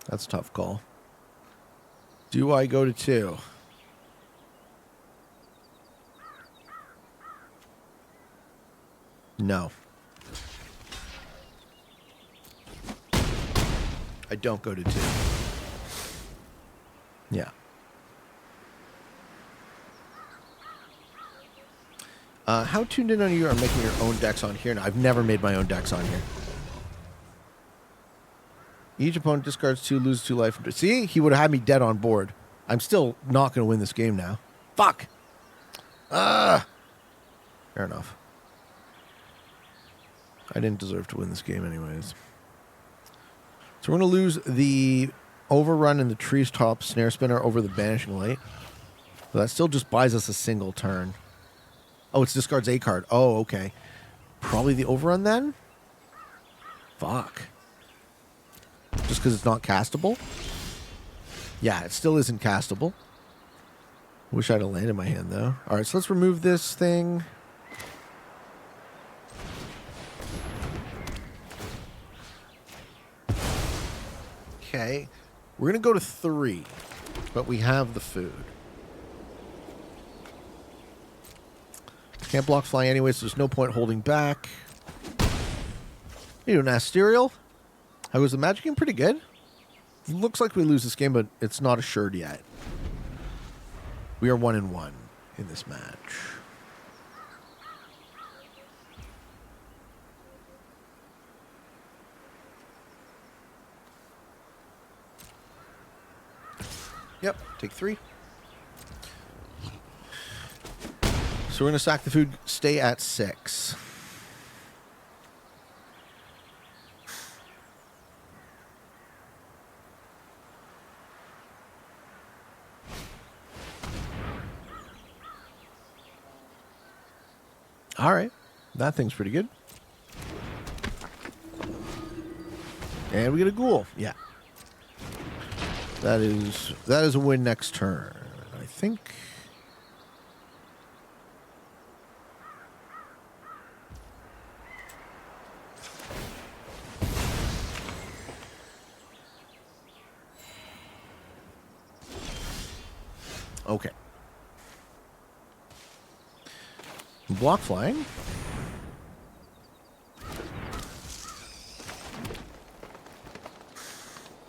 That's a tough call. Do I go to 2? No. I don't go to 2. Yeah. How tuned in are you on making your own decks on here? No, I've never made my own decks on here. Each opponent discards 2, loses 2 life. See? He would have had me dead on board. I'm still not going to win this game now. Fuck! Fair enough. I didn't deserve to win this game anyways. So we're going to lose the overrun and the trees top snare spinner over the banishing light. So that still just buys us a single turn. Oh, it discards a card. Oh, okay. Probably the overrun then? Fuck. Just because it's not castable? Yeah, it still isn't castable. Wish I had a land in my hand, though. Alright, so let's remove this thing. Okay. We're going to go to 3. But we have the food. Can't block fly anyway, so there's no point holding back. You doing, Asterial? How was the Magic game? Pretty good. Looks like we lose this game, but it's not assured yet. We are 1-1. in this match. Yep, take 3. So we're going to sack the food, stay at 6. All right. That thing's pretty good. And we get a ghoul. Yeah. That is a win next turn, I think. Okay. Block flying.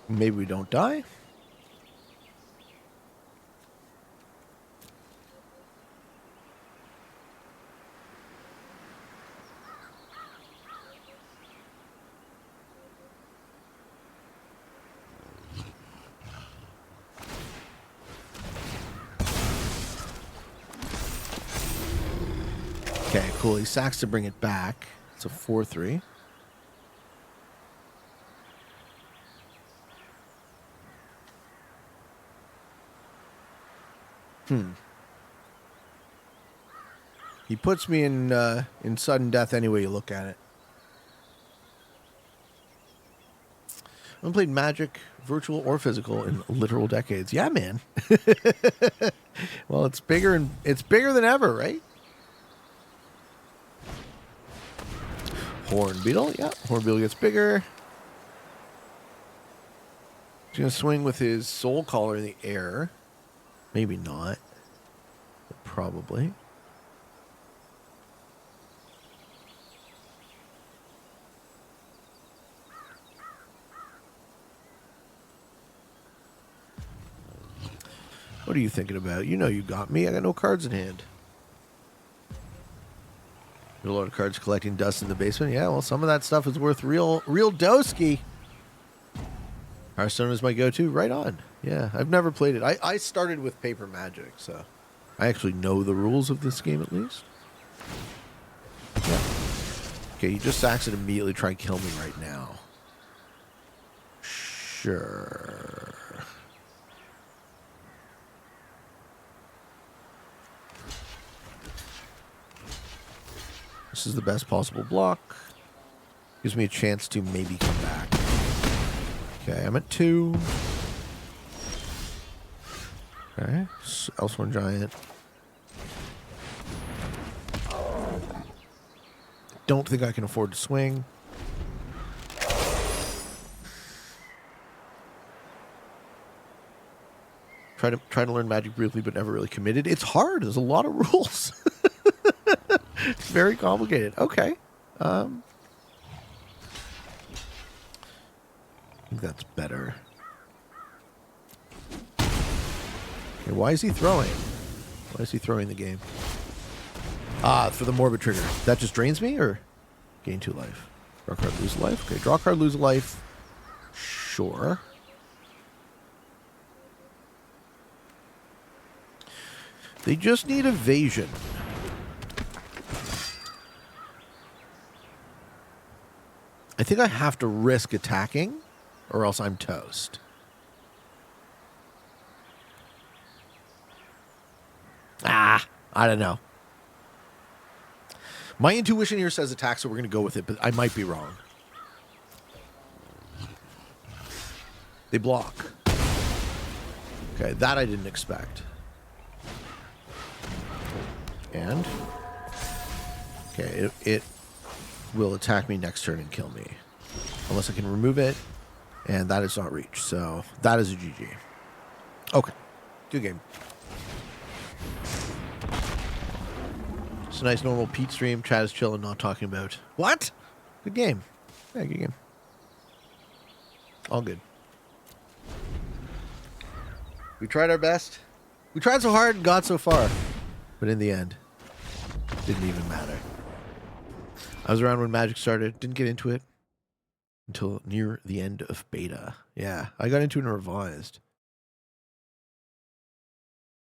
Maybe we don't die. Okay, cool. He sacks to bring it back. It's a 4-3. He puts me in sudden death any way you look at it. I haven't played Magic, virtual or physical, in literal decades. Yeah, man. Well, it's bigger than ever, right? Horn Beetle, yeah. Horn Beetle gets bigger. He's going to swing with his Soul Caller in the air. Maybe not. But probably. What are you thinking about? You know you got me. I got no cards in hand. A lot of cards collecting dust in the basement. Yeah, well, some of that stuff is worth real doski. Hearthstone is my go-to. Right on. Yeah, I've never played it. I started with Paper Magic, so I actually know the rules of this game at least. Yeah. Okay, he just sacks it immediately. Try and kill me right now. Sure. This is the best possible block. Gives me a chance to maybe come back. Okay, I'm at 2. Okay, Elsewhere Giant. Don't think I can afford to swing. Try to learn Magic briefly, but never really committed. It's hard. There's a lot of rules. It's very complicated. Okay. I think that's better. Okay, why is he throwing? Why is he throwing the game? Ah, for the Morbid trigger. That just drains me, or gain 2 life? Draw card, lose a life. Okay, draw card, lose a life. Sure. They just need evasion. I think I have to risk attacking, or else I'm toast. I don't know. My intuition here says attack, so we're going to go with it, but I might be wrong. They block. Okay, that I didn't expect. And? Okay, it will attack me next turn and kill me. Unless I can remove it, and that is not reach, so that is a GG. Okay, good game. It's a nice normal Pete stream. Chad is chilling, not talking about. What? Good game. Yeah, good game. All good. We tried our best. We tried so hard and got so far. But in the end, didn't even matter. I was around when Magic started. Didn't get into it until near the end of beta. Yeah, I got into it in Revised.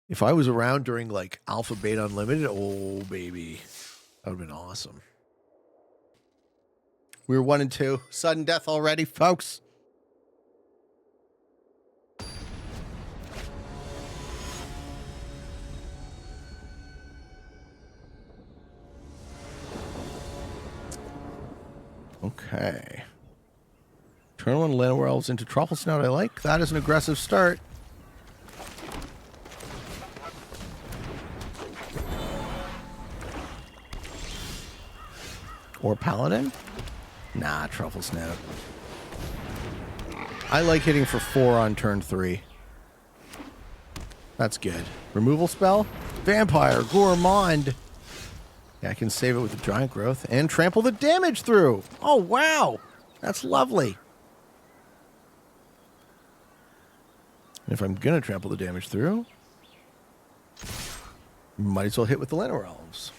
If I was around during like Alpha Beta Unlimited, oh baby, that would have been awesome. We were 1 and 2. Sudden death already, folks. Okay. Turn one Llanowar Elves into Truffle Snout. I like that as an aggressive start. Or Paladin? Nah, Truffle Snout. I like hitting for 4 on turn 3. That's good. Removal spell? Vampire, Gourmand. Yeah, I can save it with the Giant Growth and trample the damage through. Oh, wow. That's lovely. And if I'm going to trample the damage through, might as well hit with the Llanowar Elves.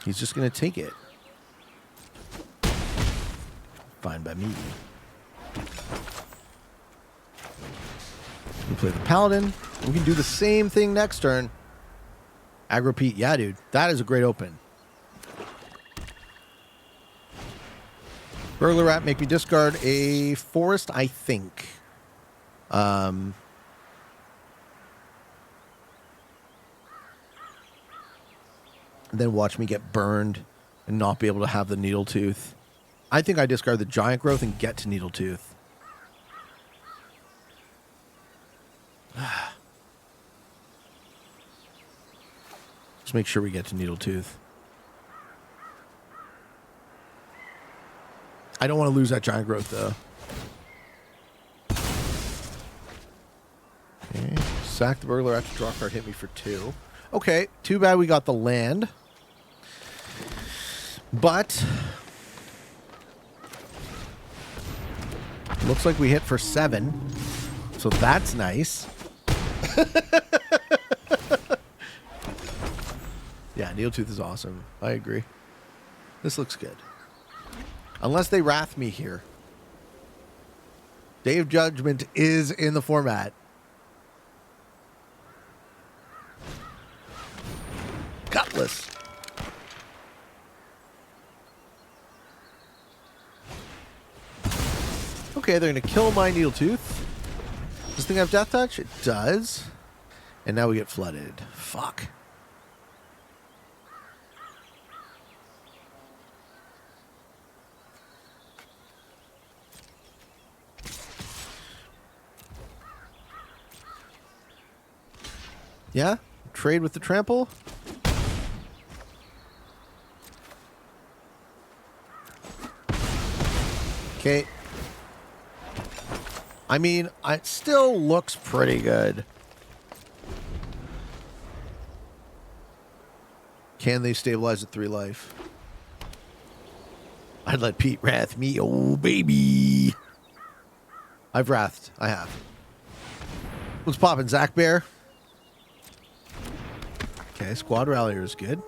He's just going to take it. Fine by me. We play the Paladin. We can do the same thing next turn. Aggro Pete. Yeah, dude. That is a great open. Burglar Rat. Make me discard a forest, I think. And then watch me get burned and not be able to have the Needle Tooth. I think I discard the Giant Growth and get to Needle Tooth. Just make sure we get to Needle Tooth. I don't want to lose that Giant Growth, though. Okay. Sack the Burglar Rat to draw a card, hit me for 2. Okay, too bad we got the land. But looks like we hit for 7. So that's nice. Yeah, Needletooth is awesome. I agree. This looks good. Unless they wrath me here. Day of Judgment is in the format. Cutlass. Okay, they're going to kill my Needletooth. Does this thing have Death Touch? It does. And now we get flooded. Fuck. Yeah? Trade with the trample? Okay. I mean, it still looks pretty good. Can they stabilize at 3 life? I'd let Pete wrath me. Oh, baby. I've wrathed. I have. What's poppin', Zach Bear? Okay, Squad Rallier is good.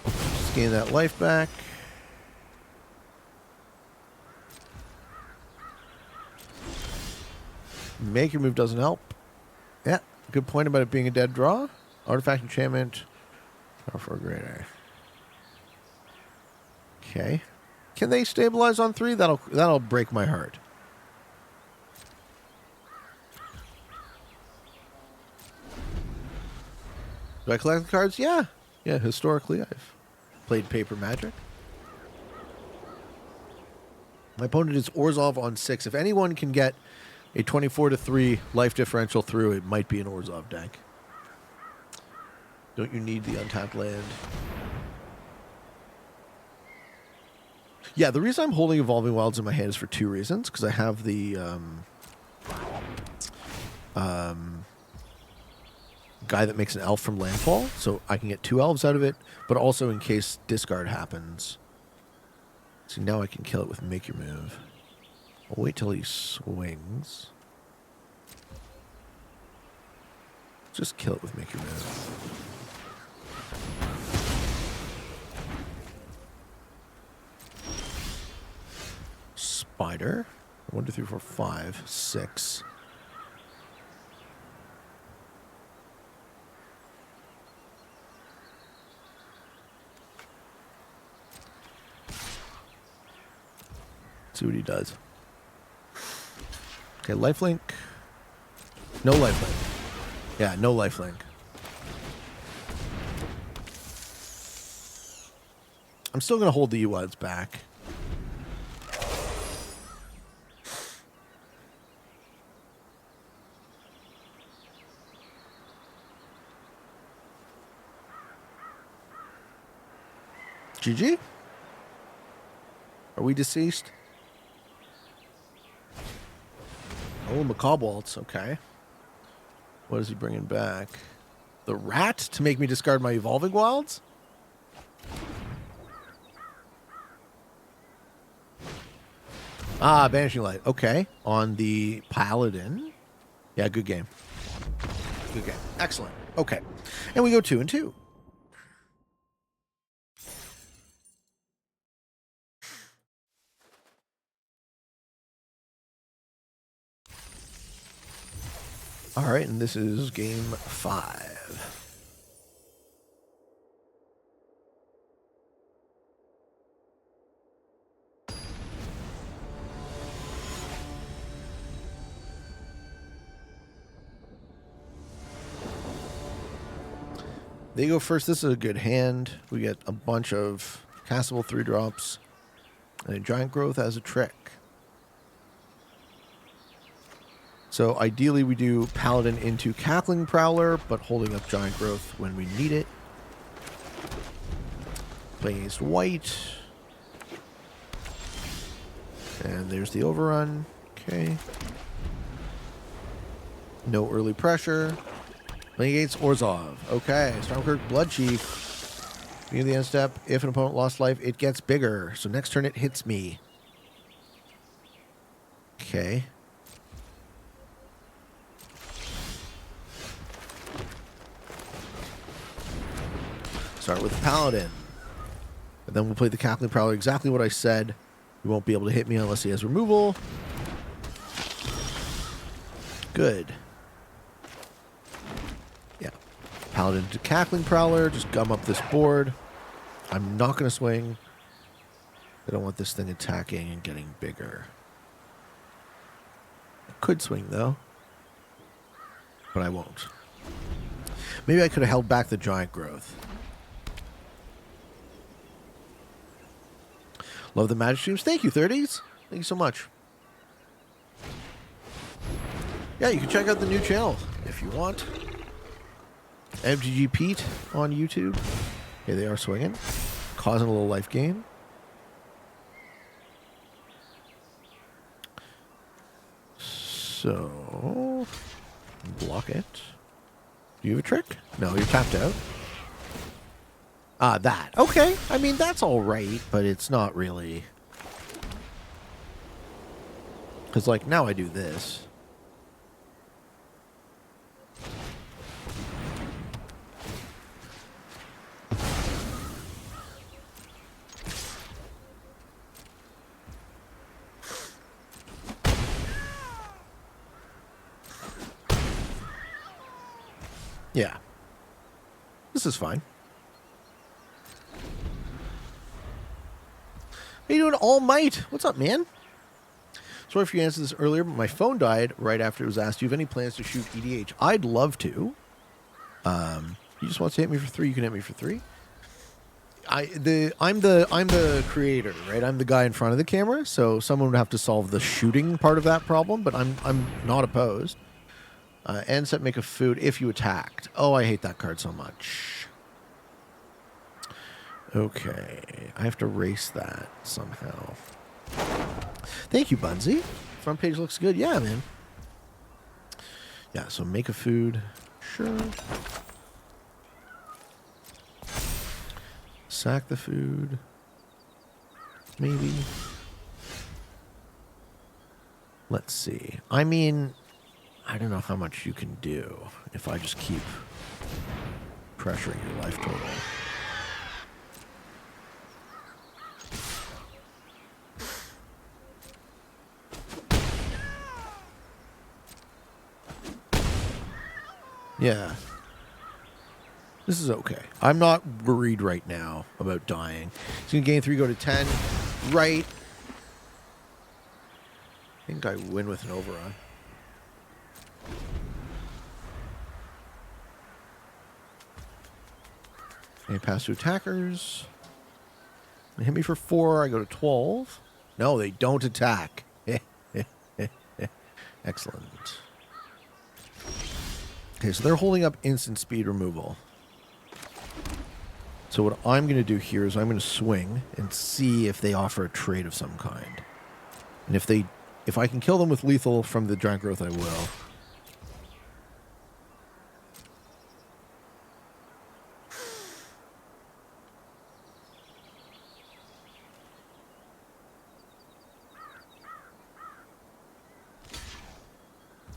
Just gain that life back. Make your move doesn't help. Yeah, good point about it being a dead draw. Artifact enchantment. Or for a greater. Okay. Can they stabilize on 3? That'll break my heart. Do I collect the cards? Yeah. Yeah, historically I've played Paper Magic. My opponent is Orzhov on 6. If anyone can get a 24-3 life differential through, it might be an Orzhov deck. Don't you need the untapped land? Yeah, the reason I'm holding Evolving Wilds in my hand is for 2 reasons. Because I have the guy that makes an elf from landfall, so I can get 2 elves out of it, but also in case discard happens, So now I can kill it with make your move. I'll wait till he swings. Just kill it with make your move. Spider. 1, 2, 3, 4, 5, 6. See what he does. Okay, lifelink. No lifelink. Yeah, no lifelink. I'm still going to hold the UWADs back. GG? Are we deceased? Oh, Macawbalts. Okay. What is he bringing back? The rat to make me discard my evolving wilds? Ah, Banishing Light. Okay. On the Paladin. Yeah, good game. Good game. Excellent. Okay. And we go 2 and 2. All right, and this is game 5. They go first. This is a good hand. We get a bunch of castable 3-drops and a giant growth as a trick. So ideally we do Paladin into Cackling Prowler, but holding up giant growth when we need it. Playing against white. And there's the overrun. Okay. No early pressure. Playing against Orzhov. Okay. Stormkirk Blood Chief. Beginning of the end step. If an opponent lost life, it gets bigger. So next turn it hits me. Okay. Start with Paladin. And then we'll play the Cackling Prowler. Exactly what I said. He won't be able to hit me unless he has removal. Good. Yeah. Paladin to Cackling Prowler. Just gum up this board. I'm not going to swing. I don't want this thing attacking and getting bigger. I could swing, though. But I won't. Maybe I could have held back the giant growth. Love the Magic streams. Thank you, 30s. Thank you so much. Yeah, you can check out the new channel if you want. MTG Pete on YouTube. Okay, they are swinging. Causing a little life gain. So, block it. Do you have a trick? No, you're tapped out. Ah, that. Okay. I mean, that's all right, but it's not really. Because, like, now I do this. Yeah. This is fine. How you doing, All Might? What's up, man? Sorry if you answered this earlier, but my phone died right after it was asked. Do you have any plans to shoot EDH? I'd love to. You just want to hit me for 3? You can hit me for 3. I'm the creator, right? I'm the guy in front of the camera, so someone would have to solve the shooting part of that problem. But I'm not opposed. End set, make a food if you attacked. Oh, I hate that card so much. Okay, I have to race that somehow. Thank you, Bunsy. Front page looks good. Yeah, man. Yeah, so make a food. Sure. Sack the food. maybe. Let's see. I mean, I don't know how much you can do if I just keep pressuring your life total. Yeah. This is okay. I'm not worried right now about dying. He's going to gain 3, go to 10. Right. I think I win with an overrun. They pass to attackers. They hit me for 4. I go to 12. No, they don't attack. Excellent. Okay, so they're holding up instant speed removal. So what I'm going to do here is I'm going to swing and see if they offer a trade of some kind. And if I can kill them with lethal from the giant growth, I will.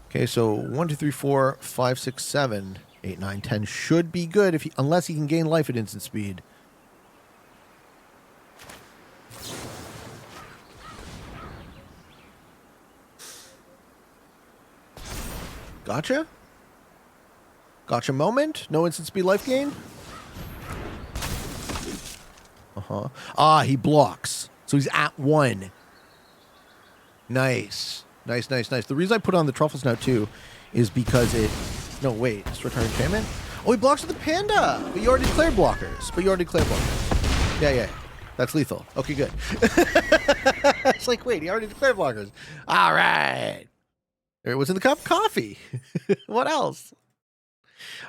Okay, so 1, 2, 3, 4, 5, 6, 7, 8, 9, 10 should be good unless he can gain life at instant speed. Gotcha? Gotcha moment? No instant speed life gain? Uh-huh. Ah, he blocks. So he's at 1. Nice. Nice, nice, nice. The reason I put on the truffles now, too, is because it... No, wait. It's return enchantment? Oh, he blocks with the panda! But you already declared blockers. Yeah. That's lethal. Okay, good. It's like, wait, he already declared blockers. All right. What's in the cup? Coffee. What else?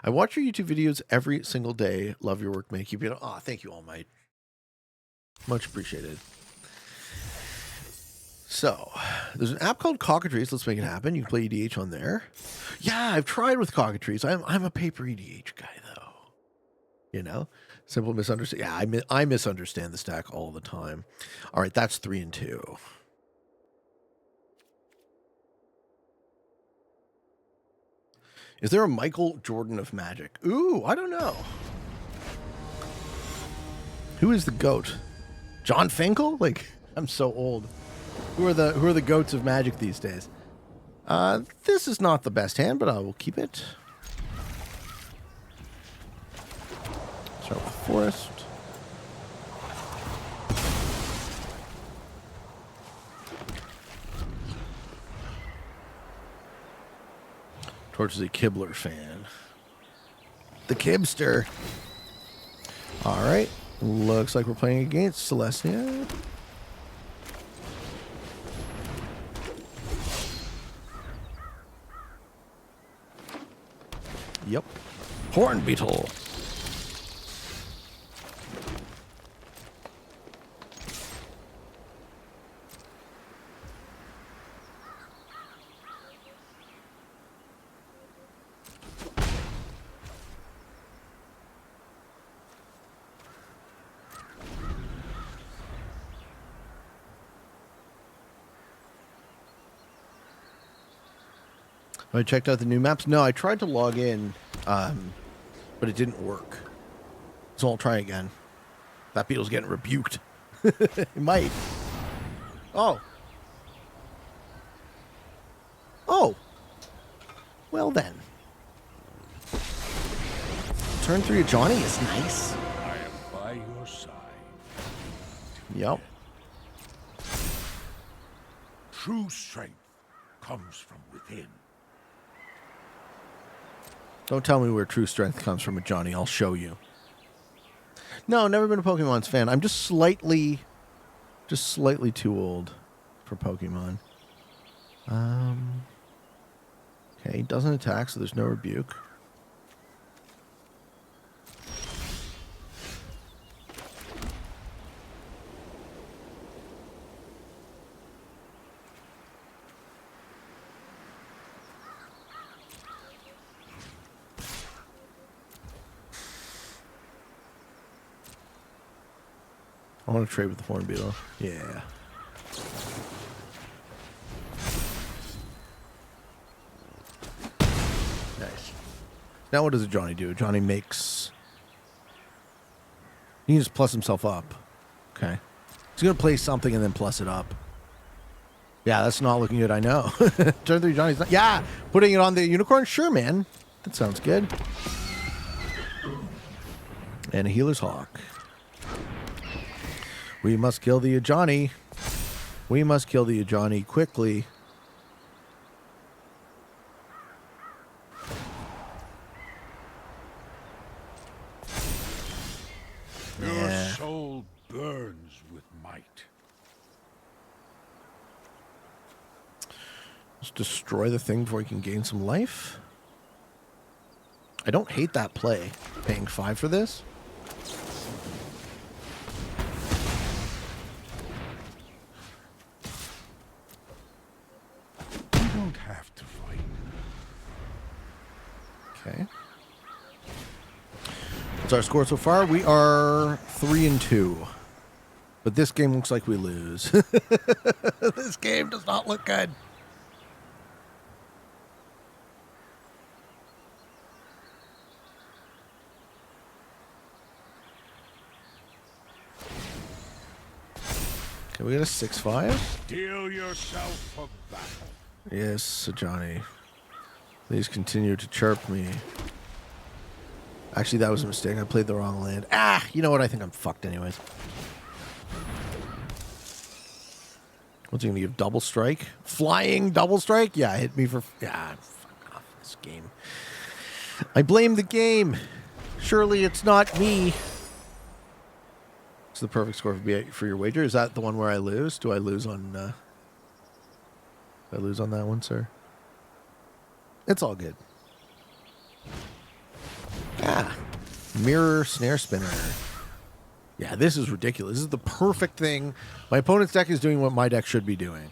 I watch your YouTube videos every single day. Love your work, man. Keep it. Oh, thank you, All Might. Much appreciated. So, there's an app called Cockatrice. Let's make it happen. You can play EDH on there. Yeah, I've tried with Cockatrice. I'm a paper EDH guy, though. You know? Simple misunderstand. Yeah, I misunderstand the stack all the time. All right, that's 3 and 2. Is there a Michael Jordan of Magic? Ooh, I don't know. Who is the GOAT? John Finkel? Like, I'm so old. Who are the goats of Magic these days? This is not the best hand, but I will keep it. Start with Forest. Torch is a Kibler fan. The Kibster. All right. Looks like we're playing against Celestia. Yep. Horn Beetle. I checked out the new maps. No, I tried to log in, but it didn't work. So I'll try again. That beetle's getting rebuked. It might. Oh. Oh. Well then. Turn 3 of Johnny is nice. I am by your side. Yep. True strength comes from within. Don't tell me where true strength comes from, Johnny. I'll show you. No, never been a Pokemon's fan. I'm just slightly too old for Pokemon. Okay, doesn't attack, so there's no rebuke. I want to trade with the Horn Beetle. Yeah. Nice. Now what does a Johnny do? Johnny makes... He can just plus himself up. Okay. He's going to play something and then plus it up. Yeah, that's not looking good, I know. Turn 3 Johnny's not... Yeah! Putting it on the unicorn? Sure, man. That sounds good. And a Healer's Hawk. We must kill the Johnny. We must kill the Johnny quickly. Your soul burns with might. Let's destroy the thing before he can gain some life. I don't hate that play. Paying 5 for this. You don't have to fight. Okay. What's our score so far? We are 3-2. But this game looks like we lose. This game does not look good. Okay, we got a 6-5. Steel yourself for battle. Yes, Johnny. Please continue to chirp me. Actually, that was a mistake. I played the wrong land. Ah, you know what? I think I'm fucked anyways. What's he going to give? Double strike? Flying double strike? Yeah, hit me for... Yeah, fuck off this game. I blame the game. Surely it's not me. It's the perfect score for your wager. Is that the one where I lose? Do I lose on... do I lose on that one, sir? It's all good. Ah, mirror snare spinner. Yeah, this is ridiculous. This is the perfect thing. My opponent's deck is doing what my deck should be doing.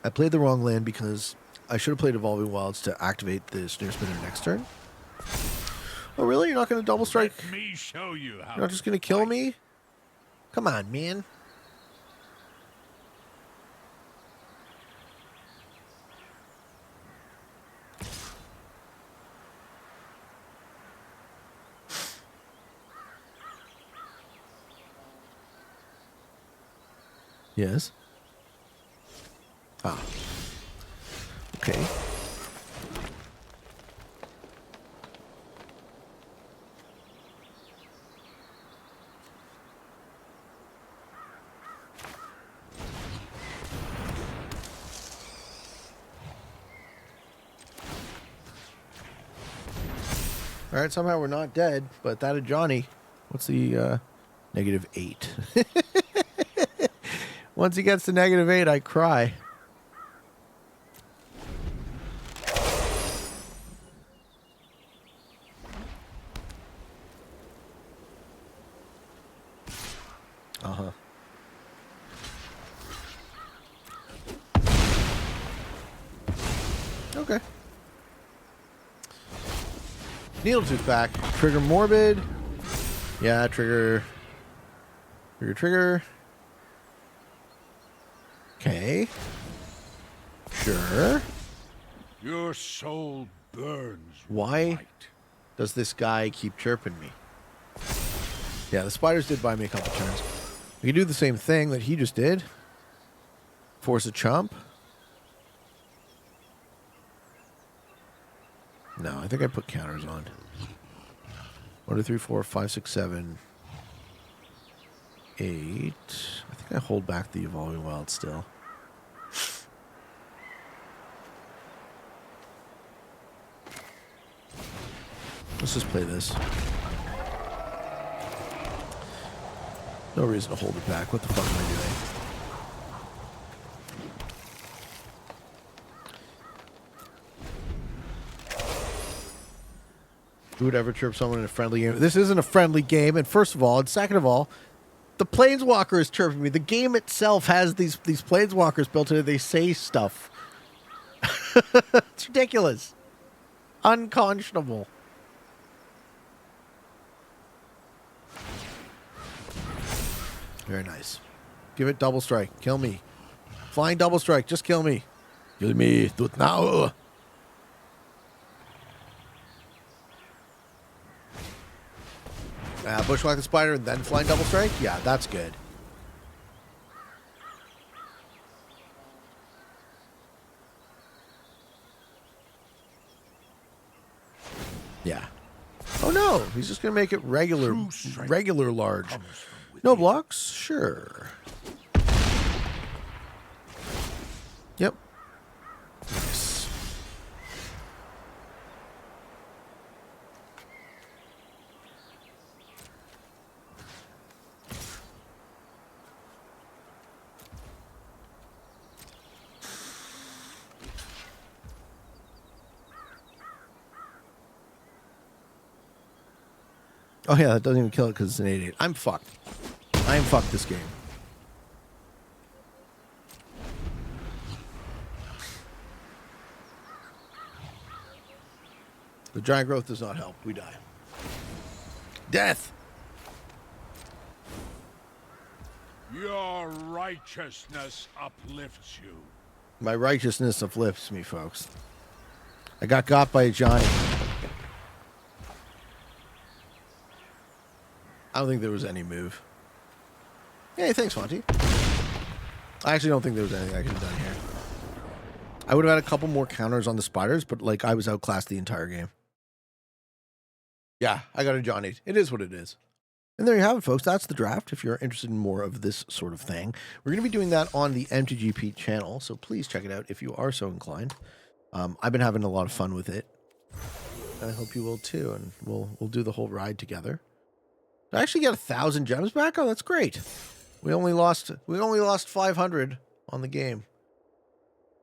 I played the wrong land because I should have played Evolving Wilds to activate the snare spinner next turn. Oh, really? You're not going to double strike? Let me show you how. You're not just going to kill me? Come on, man. Yes. Ah. Okay. All right, somehow we're not dead, but that of Johnny. What's the -8? Once he gets to -8, I cry. Uh-huh. Okay. Needletooth back. Trigger Morbid. Yeah, trigger. Trigger. Okay. Sure. Your soul burns with Why might. does this guy keep chirping me? Yeah, the spiders did buy me a couple turns. We can do the same thing that he just did. Force a chump. No, I think I put counters on. 1, 2, 3, 4, 5, 6, 7, 8. I think I hold back the Evolving Wild still. Let's just play this. No reason to hold it back. What the fuck am I doing? Who would ever chirp someone in a friendly game? This isn't a friendly game, and first of all, and second of all, The planeswalker is chirping me. The game itself has these planeswalkers built in it. They say stuff. It's ridiculous. Unconscionable. Very nice. Give it double strike. Kill me. Flying double strike. Just kill me. Kill me. Do it now. Bushwhack the spider and then flying double strike? Yeah, that's good. Yeah. Oh no, he's just gonna make it regular large. No blocks? Sure. Yep. Nice. Oh yeah, that doesn't even kill it because it's an 8/8. I'm fucked. I am fucked this game. The giant growth does not help. We die. Death! Your righteousness uplifts you. My righteousness uplifts me, folks. I got by Johnny. I don't think there was any move. Hey, thanks, Monty. I actually don't think there was anything I could have done here. I would have had a couple more counters on the spiders, but like I was outclassed the entire game. Yeah, I got a Johnny. It is what it is. And there you have it, folks. That's the draft. If you're interested in more of this sort of thing, we're going to be doing that on the MTGP channel, so please check it out if you are so inclined. I've been having a lot of fun with it. I hope you will too, and we'll do the whole ride together. Did I actually get 1,000 gems back? Oh, that's great. We only lost 500 on the game.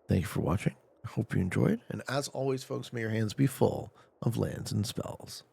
Thank you for watching. I hope you enjoyed. And as always, folks, may your hands be full of lands and spells.